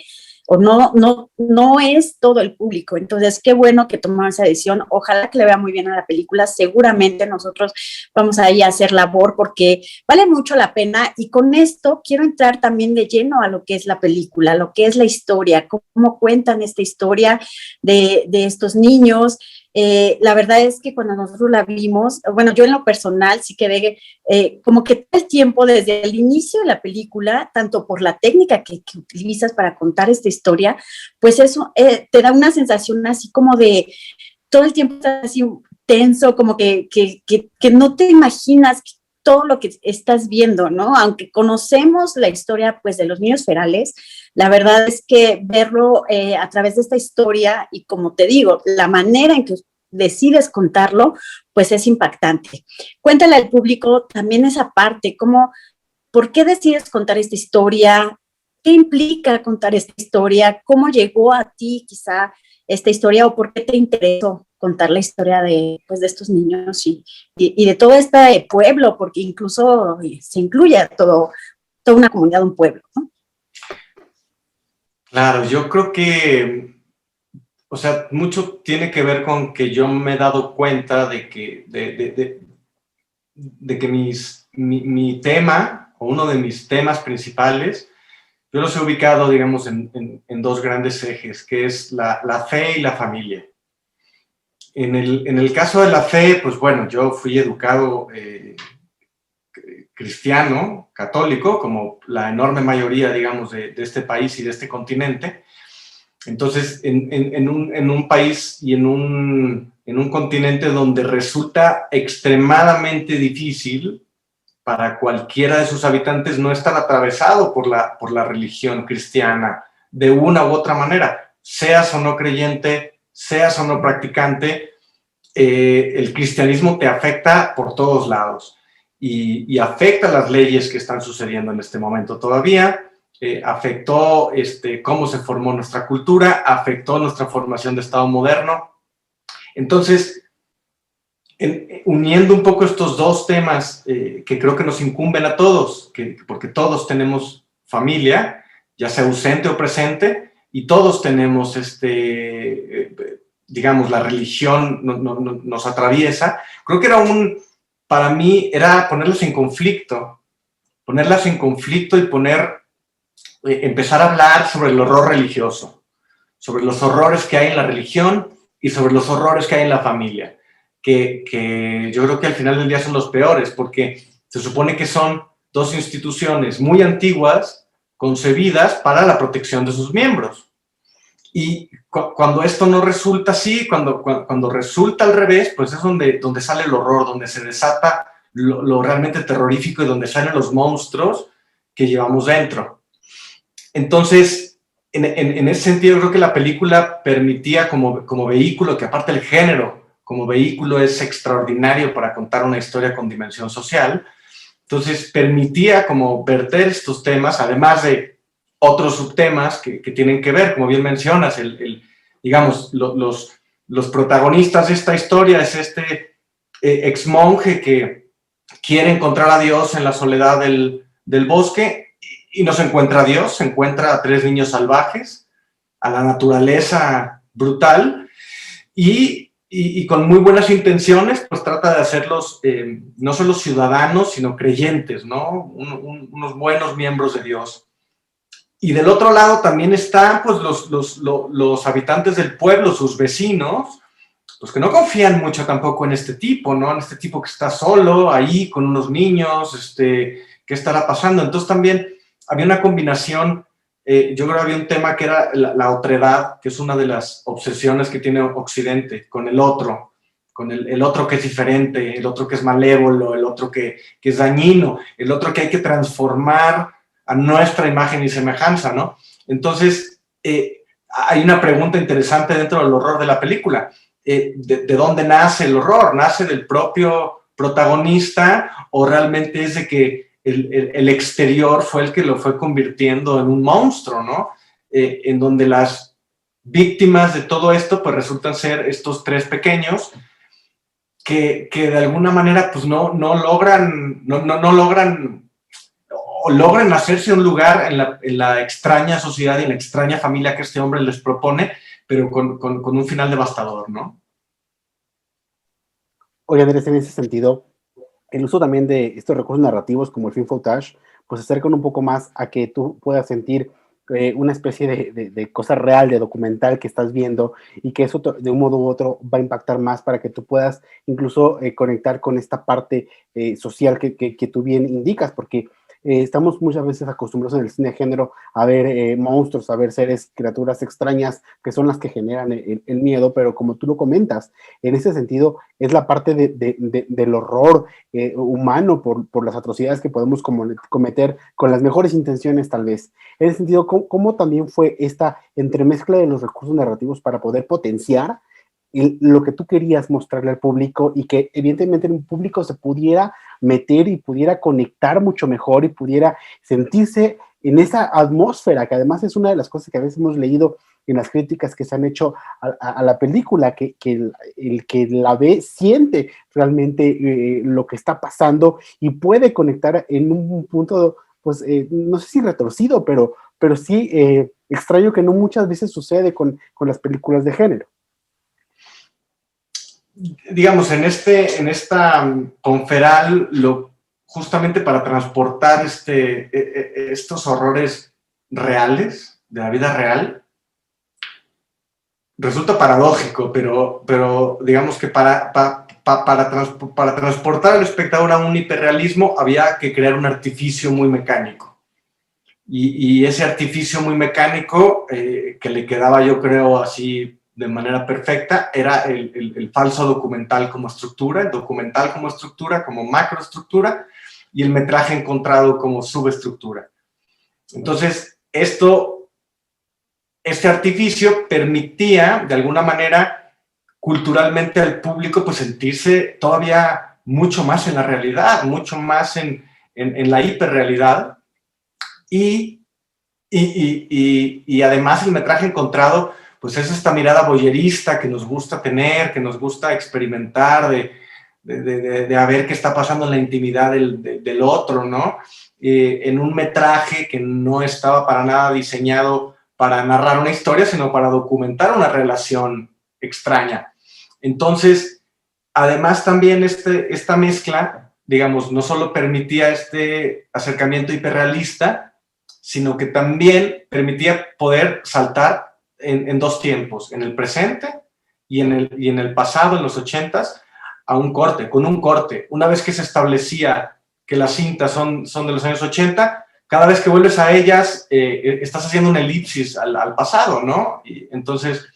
o no es todo el público. Entonces, qué bueno que tomaron esa decisión. Ojalá que le vea muy bien a la película. Seguramente nosotros vamos a ir a hacer labor porque vale mucho la pena. Y con esto quiero entrar también de lleno a lo que es la película, lo que es la historia, cómo cuentan esta historia de estos niños. La verdad es que cuando nosotros la vimos, bueno, yo en lo personal sí quedé como que todo el tiempo desde el inicio de la película, tanto por la técnica que utilizas para contar esta historia, pues eso te da una sensación así como de todo el tiempo estás así tenso, como que no te imaginas todo lo que estás viendo, ¿no? Aunque conocemos la historia, pues, de los niños ferales, la verdad es que verlo a través de esta historia y, como te digo, la manera en que decides contarlo, pues es impactante. Cuéntale al público también esa parte, cómo, ¿por qué decides contar esta historia? ¿Qué implica contar esta historia? ¿Cómo llegó a ti quizá esta historia o por qué te interesó contar la historia de, pues, de estos niños y de todo este pueblo? Porque incluso se incluye a toda una comunidad, un pueblo, ¿no? Claro, yo creo que, o sea, mucho tiene que ver con que yo me he dado cuenta de que, de que mi tema, o uno de mis temas principales, yo los he ubicado, digamos, en dos grandes ejes, que es la fe y la familia. En el caso de la fe, pues bueno, yo fui educado cristiano, católico, como la enorme mayoría, digamos, de este país y de este continente. Entonces, en un país y en un continente donde resulta extremadamente difícil para cualquiera de sus habitantes no estar atravesado por la religión cristiana de una u otra manera, seas o no creyente, seas o no practicante, el cristianismo te afecta por todos lados y afecta las leyes que están sucediendo en este momento todavía, afectó cómo se formó nuestra cultura, afectó nuestra formación de Estado moderno. Entonces, uniendo un poco estos dos temas que creo que nos incumben a todos, porque todos tenemos familia, ya sea ausente o presente, y todos tenemos, digamos, la religión nos atraviesa. Creo que para mí era ponerlas en conflicto y empezar a hablar sobre el horror religioso, sobre los horrores que hay en la religión y sobre los horrores que hay en la familia. Que yo creo que al final del día son los peores, porque se supone que son dos instituciones muy antiguas, concebidas para la protección de sus miembros. Y cuando esto no resulta así, cuando resulta al revés, pues es donde sale el horror, donde se desata lo realmente terrorífico y donde salen los monstruos que llevamos dentro. Entonces, en ese sentido, creo que la película permitía como vehículo, que aparte el género como vehículo es extraordinario para contar una historia con dimensión social. Entonces, permitía como verter estos temas, además de otros subtemas que tienen que ver, como bien mencionas, digamos, los protagonistas de esta historia es este ex monje que quiere encontrar a Dios en la soledad del bosque y no se encuentra a Dios, se encuentra a tres niños salvajes, a la naturaleza brutal y con muy buenas intenciones, pues trata de hacerlos no solo ciudadanos, sino creyentes, ¿no? Unos buenos miembros de Dios. Y del otro lado también están pues, los habitantes del pueblo, sus vecinos, pues que no confían mucho tampoco en este tipo, ¿no? En este tipo que está solo, ahí, con unos niños, ¿qué estará pasando? Entonces también había una combinación. Yo creo que había un tema que era la otredad, que es una de las obsesiones que tiene Occidente con el otro que es diferente, el otro que es malévolo, el otro que es dañino, el otro que hay que transformar a nuestra imagen y semejanza, ¿no? Entonces, hay una pregunta interesante dentro del horror de la película. ¿De dónde nace el horror? ¿Nace del propio protagonista o realmente es de que el exterior fue el que lo fue convirtiendo en un monstruo, ¿no? En donde las víctimas de todo esto pues resultan ser estos tres pequeños que de alguna manera pues no logran o logran hacerse un lugar en la extraña sociedad y en la extraña familia que este hombre les propone, pero con un final devastador, ¿no? Oye, Andrés, en ese sentido, el uso también de estos recursos narrativos como el film footage, pues acercan un poco más a que tú puedas sentir una especie de cosa real, de documental que estás viendo y que eso de un modo u otro va a impactar más para que tú puedas incluso conectar con esta parte social que tú bien indicas, porque estamos muchas veces acostumbrados en el cine de género a ver monstruos, a ver seres, criaturas extrañas que son las que generan el miedo, pero como tú lo comentas, en ese sentido es la parte del horror humano por las atrocidades que podemos cometer con las mejores intenciones tal vez. En ese sentido, ¿cómo también fue esta entremezcla de los recursos narrativos para poder potenciar lo que tú querías mostrarle al público y que evidentemente el público se pudiera meter y pudiera conectar mucho mejor y pudiera sentirse en esa atmósfera, que además es una de las cosas que a veces hemos leído en las críticas que se han hecho a la película, que el que la ve siente realmente lo que está pasando y puede conectar en un punto, pues no sé si retorcido, pero sí extraño, que no muchas veces sucede con las películas de género. Digamos, en esta Conferal, justamente para transportar estos horrores reales, de la vida real, resulta paradójico, pero digamos que para transportar al espectador a un hiperrealismo había que crear un artificio muy mecánico. Y ese artificio muy mecánico, que le quedaba, yo creo, así de manera perfecta, era el falso documental como estructura, el documental como estructura, como macroestructura, y el metraje encontrado como subestructura. Entonces, este artificio permitía, de alguna manera, culturalmente al público, pues sentirse todavía mucho más en la realidad, mucho más en la hiperrealidad, y además el metraje encontrado, pues es esta mirada voyerista que nos gusta tener, que nos gusta experimentar, de a ver qué está pasando en la intimidad del otro, ¿no? En un metraje que no estaba para nada diseñado para narrar una historia, sino para documentar una relación extraña. Entonces, además también esta mezcla, digamos, no solo permitía este acercamiento hiperrealista, sino que también permitía poder saltar en dos tiempos, en el presente y en el pasado, en los 80s, con un corte. Una vez que se establecía que las cintas son de los años 80, cada vez que vuelves a ellas, estás haciendo una elipsis al pasado, ¿no? Entonces,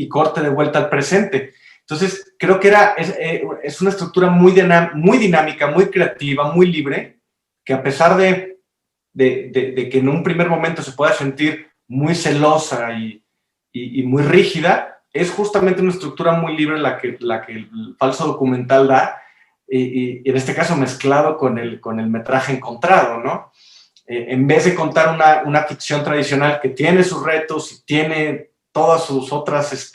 corte de vuelta al presente. Entonces, creo que es una estructura muy dinámica, muy creativa, muy libre, que a pesar de que en un primer momento se pueda sentir muy celosa y muy rígida, es justamente una estructura muy libre la que el falso documental da, y en este caso mezclado con el metraje encontrado, ¿no? En vez de contar una ficción tradicional que tiene sus retos y tiene todas sus otras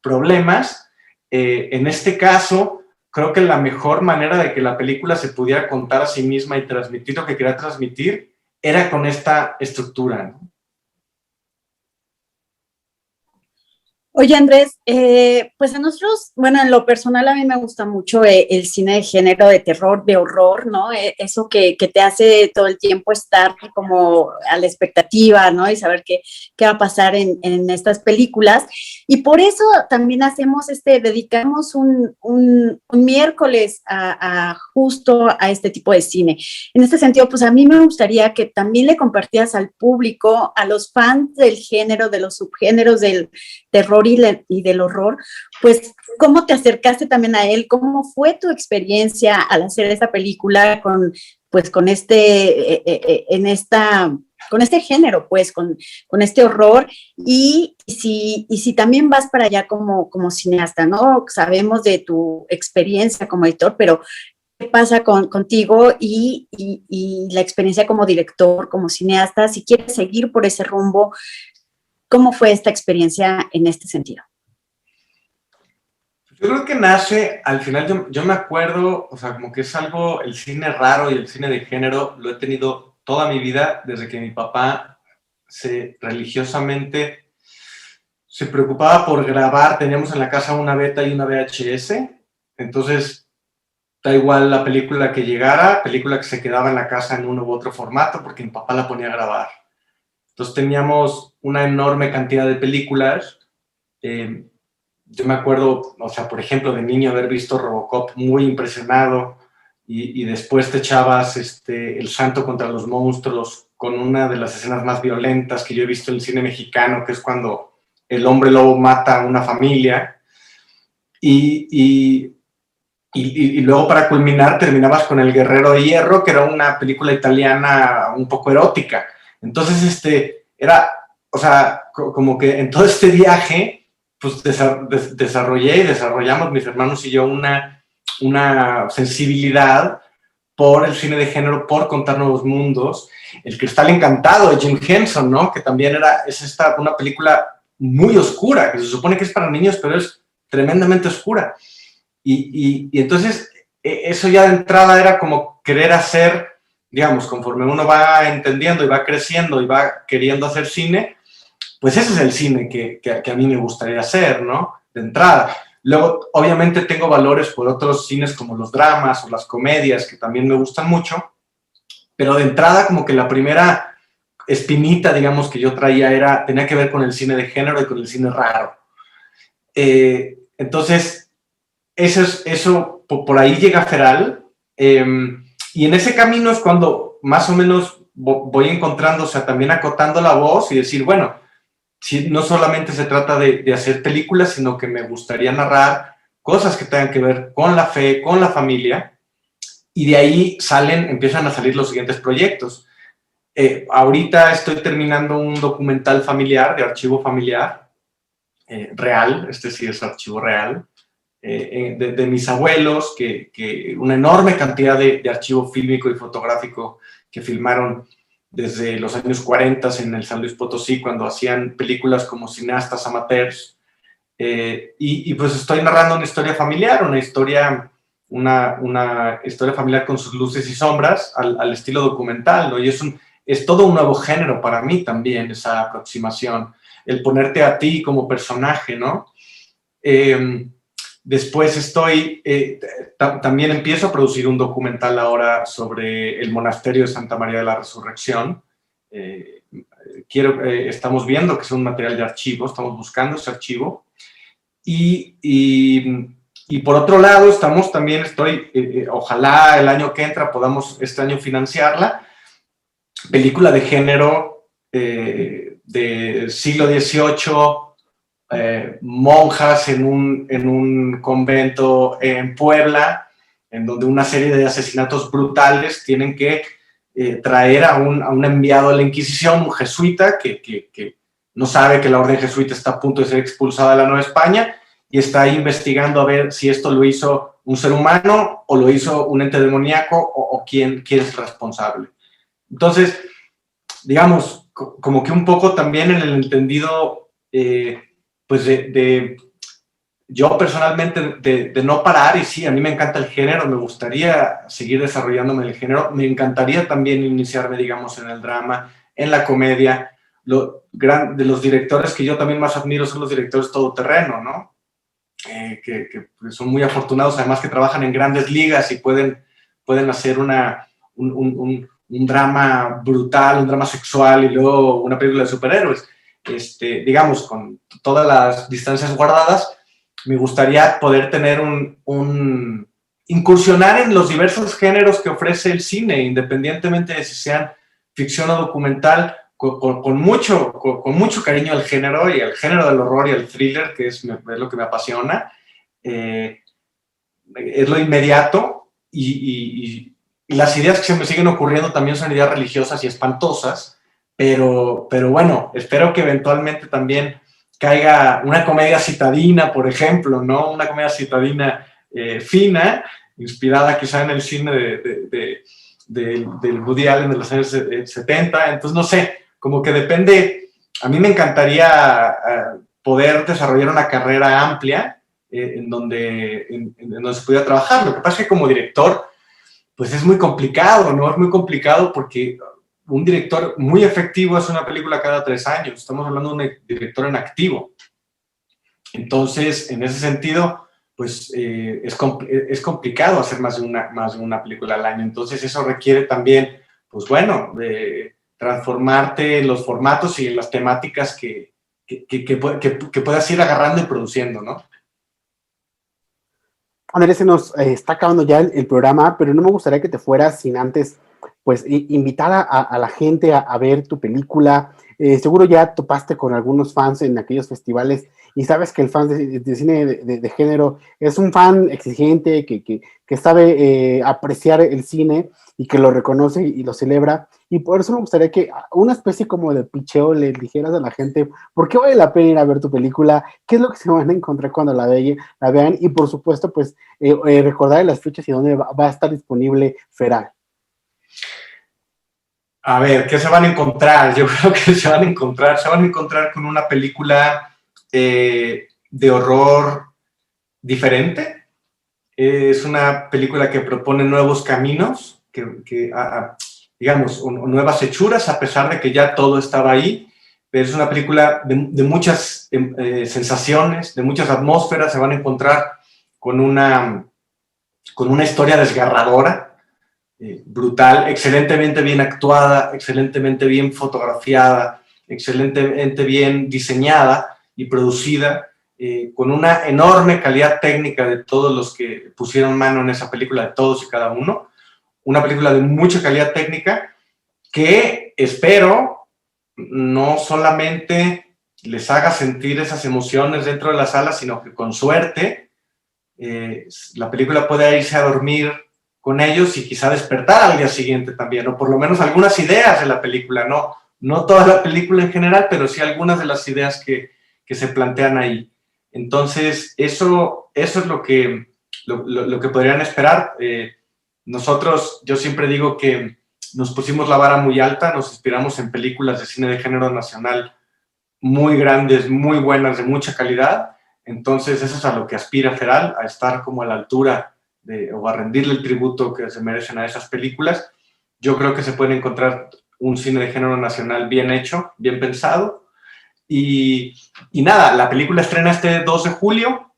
problemas, en este caso creo que la mejor manera de que la película se pudiera contar a sí misma y transmitir lo que quería transmitir era con esta estructura, ¿no? Oye, Andrés, pues a nosotros, bueno, en lo personal a mí me gusta mucho el cine de género, de terror, de horror, ¿no? Eso que te hace todo el tiempo estar como a la expectativa, ¿no? Y saber qué va a pasar en estas películas. Y por eso también dedicamos un miércoles justo a este tipo de cine. En este sentido, pues a mí me gustaría que también le compartieras al público, a los fans del género, de los subgéneros del terror y del horror, pues cómo te acercaste también a él, cómo fue tu experiencia al hacer esta película con este género, pues con este horror, y si también vas para allá como cineasta, ¿no? Sabemos de tu experiencia como editor, pero ¿qué pasa contigo y la experiencia como director, como cineasta? Si quieres seguir por ese rumbo, ¿cómo fue esta experiencia en este sentido? Yo creo que nace, al final yo me acuerdo, o sea, como que es algo, el cine raro y el cine de género lo he tenido toda mi vida, desde que mi papá religiosamente se preocupaba por grabar. Teníamos en la casa una beta y una VHS, entonces da igual la película que llegara, película que se quedaba en la casa en uno u otro formato, porque mi papá la ponía a grabar. Entonces teníamos una enorme cantidad de películas. Yo me acuerdo, o sea, por ejemplo, de niño haber visto Robocop muy impresionado, y después te echabas El Santo contra los monstruos, con una de las escenas más violentas que yo he visto en el cine mexicano, que es cuando el hombre lobo mata a una familia, y luego para culminar terminabas con El Guerrero de Hierro, que era una película italiana un poco erótica. Entonces, era, o sea, como que en todo este viaje, pues desarrollé y desarrollamos mis hermanos y yo una sensibilidad por el cine de género, por contar nuevos mundos. El Cristal Encantado de Jim Henson, ¿no? Que también es una película muy oscura, que se supone que es para niños, pero es tremendamente oscura. Y entonces, eso ya de entrada era como querer hacer, digamos, conforme uno va entendiendo y va creciendo y va queriendo hacer cine, pues ese es el cine que a mí me gustaría hacer, ¿no? De entrada. Luego, obviamente, tengo valores por otros cines como los dramas o las comedias, que también me gustan mucho, pero de entrada como que la primera espinita, digamos, que yo traía tenía que ver con el cine de género y con el cine raro. Entonces, eso por ahí llega Feral, y en ese camino es cuando más o menos voy encontrando, o sea, también acotando la voz y decir, bueno, si no solamente se trata de hacer películas, sino que me gustaría narrar cosas que tengan que ver con la fe, con la familia, y de ahí empiezan a salir los siguientes proyectos. Ahorita estoy terminando un documental familiar, de archivo familiar, real, sí es archivo real, de mis abuelos, que una enorme cantidad de archivo fílmico y fotográfico que filmaron desde los años 40 en el San Luis Potosí, cuando hacían películas como cineastas amateurs. Y pues estoy narrando una historia familiar, una historia familiar con sus luces y sombras, al estilo documental, ¿no? Y es todo un nuevo género para mí también, esa aproximación, el ponerte a ti como personaje, ¿no? Después también empiezo a producir un documental ahora sobre el monasterio de Santa María de la Resurrección. Estamos viendo que es un material de archivo, estamos buscando ese archivo. Y por otro lado, ojalá el año que entra podamos este año financiarla, película de género del siglo XVIII, monjas en un convento en Puebla, en donde una serie de asesinatos brutales tienen que traer a un enviado de la Inquisición, un jesuita que no sabe que la orden jesuita está a punto de ser expulsada de la Nueva España, y está ahí investigando a ver si esto lo hizo un ser humano o lo hizo un ente demoníaco, o quién es responsable. Entonces, digamos, como que un poco también en el entendido pues yo personalmente de no parar, y sí, a mí me encanta el género, me gustaría seguir desarrollándome en el género, me encantaría también iniciarme, digamos, en el drama, en la comedia. De los directores que yo también más admiro son los directores todoterreno, ¿no? Que son muy afortunados, además que trabajan en grandes ligas y pueden hacer un drama brutal, un drama sexual y luego una película de superhéroes. Digamos, con todas las distancias guardadas, me gustaría poder tener incursionar en los diversos géneros que ofrece el cine, independientemente de si sean ficción o documental, con mucho cariño al género, y al género del horror y al thriller, que es lo que me apasiona. Es lo inmediato, y las ideas que se me siguen ocurriendo también son ideas religiosas y espantosas, pero bueno, espero que eventualmente también caiga una comedia citadina, por ejemplo, ¿no? Una comedia citadina fina, inspirada quizá en el cine del Woody Allen de los años 70. Entonces, no sé, como que depende. A mí me encantaría poder desarrollar una carrera amplia en donde se pudiera trabajar. Lo que pasa es que como director, pues es muy complicado, ¿no? Es muy complicado porque un director muy efectivo hace una película cada 3 años. Estamos hablando de un director en activo. Entonces, en ese sentido, pues es complicado hacer más de una película al año. Entonces, eso requiere también, pues bueno, de transformarte en los formatos y en las temáticas que puedas ir agarrando y produciendo, ¿no? Andrés, se nos está acabando ya el programa, pero no me gustaría que te fueras sin antes, pues, invitar a la gente a ver tu película. Seguro ya topaste con algunos fans en aquellos festivales y sabes que el fan de cine de género es un fan exigente que sabe apreciar el cine y que lo reconoce y lo celebra. Y por eso me gustaría que una especie como de picheo le dijeras a la gente por qué vale la pena ir a ver tu película, qué es lo que se van a encontrar cuando la vean y por supuesto pues recordar las fechas y dónde va a estar disponible Feral. A ver, ¿qué se van a encontrar? Yo creo que se van a encontrar con una película de horror diferente. Es una película que propone nuevos caminos, digamos, nuevas hechuras, a pesar de que ya todo estaba ahí. Pero es una película de muchas sensaciones, de muchas atmósferas. Se van a encontrar con una historia desgarradora, brutal, excelentemente bien actuada, excelentemente bien fotografiada, excelentemente bien diseñada y producida, con una enorme calidad técnica de todos los que pusieron mano en esa película, de todos y cada uno. Una película de mucha calidad técnica que espero no solamente les haga sentir esas emociones dentro de la sala, sino que con suerte la película pueda irse a dormir con ellos y quizá despertar al día siguiente también, o por lo menos algunas ideas de la película, no toda la película en general, pero sí algunas de las ideas que se plantean ahí. Entonces, eso es lo que podrían esperar. Nosotros, yo siempre digo que nos pusimos la vara muy alta, nos inspiramos en películas de cine de género nacional muy grandes, muy buenas, de mucha calidad. Entonces, eso es a lo que aspira Feral, a estar como a la altura o a rendirle el tributo que se merecen a esas películas. Yo creo que se puede encontrar un cine de género nacional bien hecho, bien pensado. Y nada, la película estrena este 2 de julio,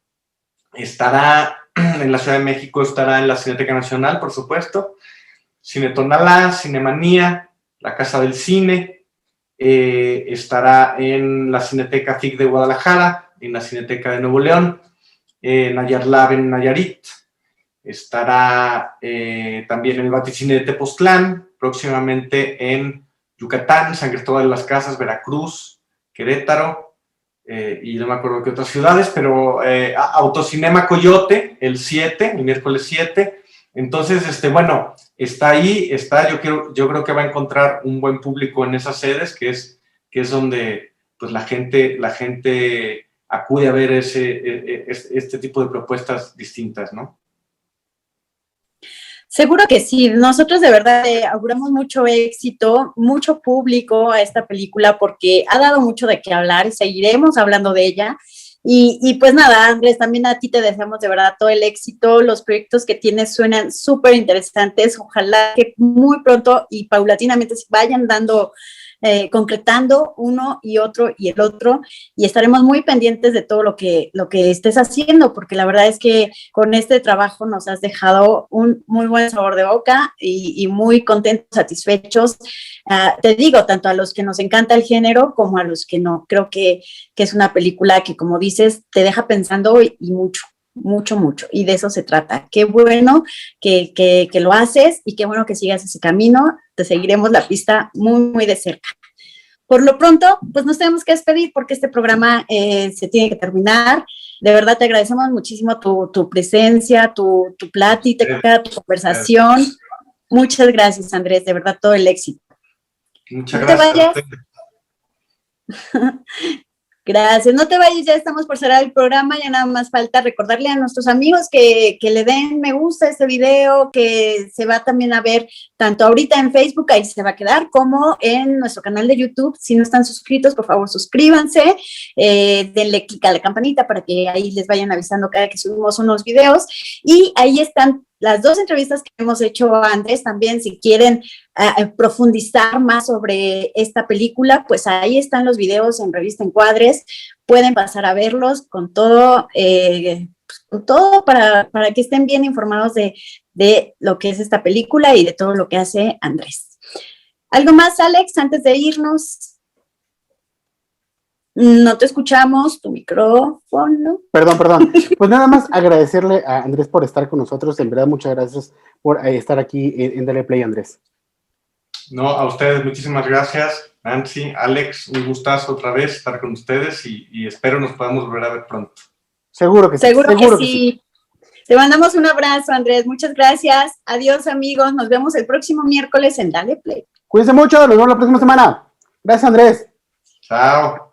estará en la Ciudad de México, estará en la Cineteca Nacional, por supuesto, Cine Tonalá, Cinemanía, la Casa del Cine, estará en la Cineteca FIC de Guadalajara, en la Cineteca de Nuevo León, Nayar Lab en Nayarit, estará también en el Baticine de Tepoztlán, próximamente en Yucatán, San Cristóbal de las Casas, Veracruz, Querétaro, y no me acuerdo qué otras ciudades, pero Autocinema Coyote, el miércoles 7. Entonces, bueno, está ahí, yo creo que va a encontrar un buen público en esas sedes, que es donde pues la gente acude a ver este tipo de propuestas distintas, ¿no? Seguro que sí, nosotros de verdad auguramos mucho éxito, mucho público a esta película porque ha dado mucho de qué hablar y seguiremos hablando de ella. Y pues nada, Andrés, también a ti te deseamos de verdad todo el éxito, los proyectos que tienes suenan súper interesantes, ojalá que muy pronto y paulatinamente se vayan concretando uno y otro y el otro, y estaremos muy pendientes de todo lo que estés haciendo, porque la verdad es que con este trabajo nos has dejado un muy buen sabor de boca y muy contentos, satisfechos. Te digo, tanto a los que nos encanta el género como a los que no. Creo que es una película que, como dices, te deja pensando y mucho. Y de eso se trata. Qué bueno que lo haces y qué bueno que sigas ese camino. Te seguiremos la pista muy, muy de cerca. Por lo pronto, pues nos tenemos que despedir porque este programa se tiene que terminar. De verdad te agradecemos muchísimo tu presencia, tu plática, tu conversación. Muchas gracias, Andrés, de verdad todo el éxito. Muchas gracias. Gracias, no te vayas, ya estamos por cerrar el programa, ya nada más falta recordarle a nuestros amigos que le den me gusta a este video, que se va también a ver tanto ahorita en Facebook, ahí se va a quedar, como en nuestro canal de YouTube. Si no están suscritos, por favor suscríbanse, denle clic a la campanita para que ahí les vayan avisando cada que subimos unos videos, y ahí están las 2 entrevistas que hemos hecho antes. También si quieren profundizar más sobre esta película, pues ahí están los videos en Revista Encuadres, pueden pasar a verlos con todo, para que estén bien informados de lo que es esta película y de todo lo que hace Andrés. ¿Algo más, Alex, antes de irnos? No te escuchamos, tu micrófono. Perdón. Pues nada más agradecerle a Andrés por estar con nosotros. En verdad, muchas gracias por estar aquí en Dale Play, Andrés. No, a ustedes muchísimas gracias. Nancy, Alex, un gustazo otra vez estar con ustedes y espero nos podamos volver a ver pronto. Seguro que sí. Seguro que sí. Te mandamos un abrazo, Andrés. Muchas gracias. Adiós, amigos. Nos vemos el próximo miércoles en Dale Play. Cuídense mucho. Nos vemos la próxima semana. Gracias, Andrés. Chao.